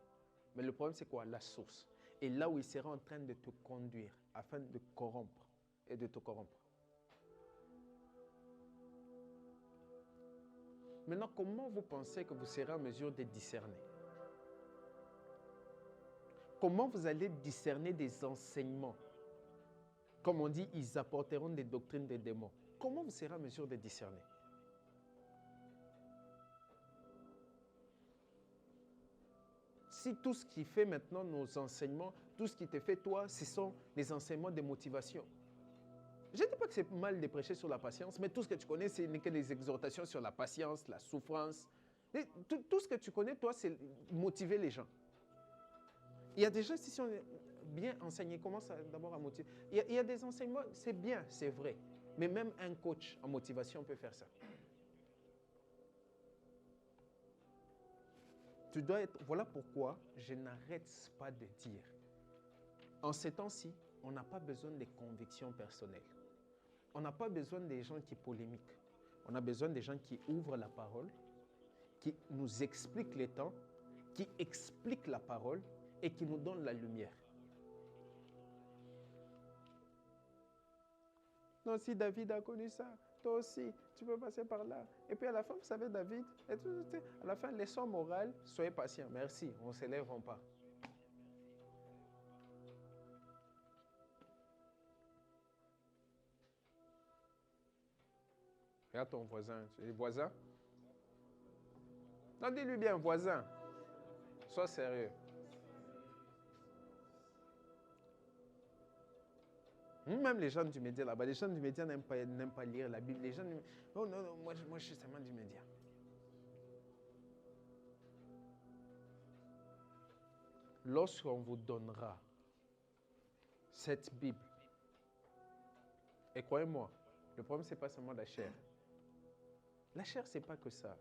Mais le problème, c'est quoi? La source. Et là où il sera en train de te conduire afin de corrompre et de te corrompre. Maintenant, comment vous pensez que vous serez en mesure de discerner? Comment vous allez discerner des enseignements Comme on dit, ils apporteront des doctrines des démons. Comment vous serez en mesure de discerner? Si tout ce qui fait maintenant nos enseignements, tout ce qui te fait toi, ce sont des enseignements de motivation. Je ne dis pas que c'est mal de prêcher sur la patience, mais tout ce que tu connais, ce n'est que des exhortations sur la patience, la souffrance. Tout ce que tu connais, toi, c'est motiver les gens. Il y a des gens, si on est bien enseigné, commence d'abord à motiver. Il y a des enseignements, c'est bien, c'est vrai. Mais même un coach en motivation peut faire ça. Tu dois être. Voilà pourquoi je n'arrête pas de dire. En ces temps-ci, on n'a pas besoin de convictions personnelles. On n'a pas besoin des gens qui polémiquent. On a besoin des gens qui ouvrent la parole, qui nous expliquent les temps, qui expliquent la parole et qui nous donnent la lumière. Non, si David a connu ça, toi aussi, tu peux passer par là. Et puis à la fin, vous savez, David, à la fin, leçon morale, soyez patient. Merci, on ne s'élèvera pas. Regarde ton voisin. Tu es voisin? Non, dis-lui bien, voisin. Sois sérieux. Même les gens du média là-bas, les gens du média n'aiment pas lire la Bible. Les gens, oh non, non, moi je suis seulement du média. Lorsqu'on vous donnera cette Bible, et croyez-moi, le problème, ce n'est pas seulement la chair. La chair, ce n'est pas que ça.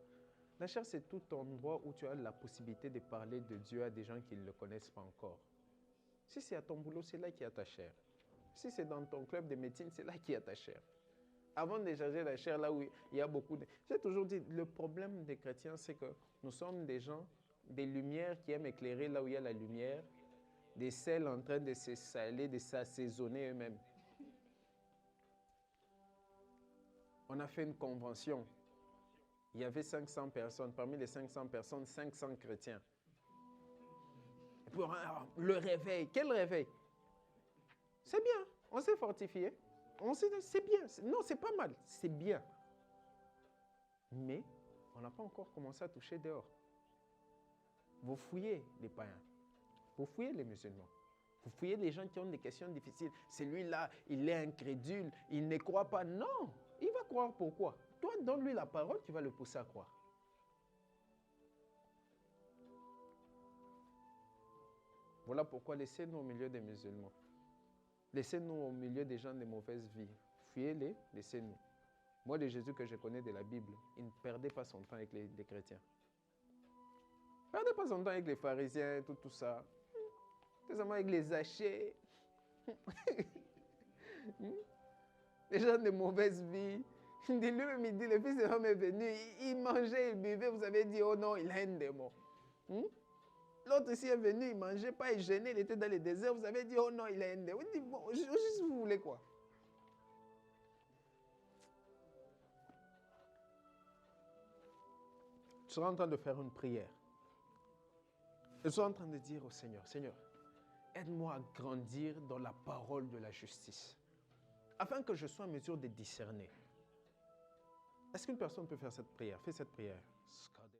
La chair, c'est tout endroit où tu as la possibilité de parler de Dieu à des gens qui ne le connaissent pas encore. Si c'est à ton boulot, c'est là qu'il y a ta chair. Si c'est dans ton club de médecine, c'est là qu'il y a ta chair. Avant de charger la chair, là où il y a beaucoup de... J'ai toujours dit, le problème des chrétiens, c'est que nous sommes des gens, des lumières qui aiment éclairer là où il y a la lumière, des sels en train de se saler, de s'assaisonner eux-mêmes. On a fait une convention. Il y avait 500 personnes. Parmi les 500 personnes, 500 chrétiens. Et puis, le réveil. Quel réveil? C'est bien. On s'est fortifié. C'est bien. Non, c'est pas mal. C'est bien. Mais on n'a pas encore commencé à toucher dehors. Vous fouillez les païens. Vous fouillez les musulmans. Vous fouillez les gens qui ont des questions difficiles. Celui-là, il est incrédule. Il ne croit pas. Non. Il va croire pourquoi? Toi, donne-lui la parole, tu vas le pousser à croire. Voilà pourquoi laissez-nous au milieu des musulmans. Laissez-nous au milieu des gens de mauvaise vie. Fuyez-les, laissez-nous. Moi, le Jésus que je connais de la Bible, il ne perdait pas son temps avec les chrétiens. Il ne perdait pas son temps avec les pharisiens, tout ça. Seulement avec les hachés. Les gens de mauvaise vie. Lui-même, il dit, le Fils de l'homme est venu, il mangeait, il buvait, vous avez dit, oh non, il a un démon. L'autre ici est venu, il ne mangeait pas, il gênait, il était dans le désert, vous avez dit, oh non, il a un démon. Vous dites, bon, juste vous voulez quoi? Tu seras en train de faire une prière. Je suis en train de dire au Seigneur, Seigneur, aide-moi à grandir dans la parole de la justice, afin que je sois en mesure de discerner. Est-ce qu'une personne peut faire cette prière? Fais cette prière.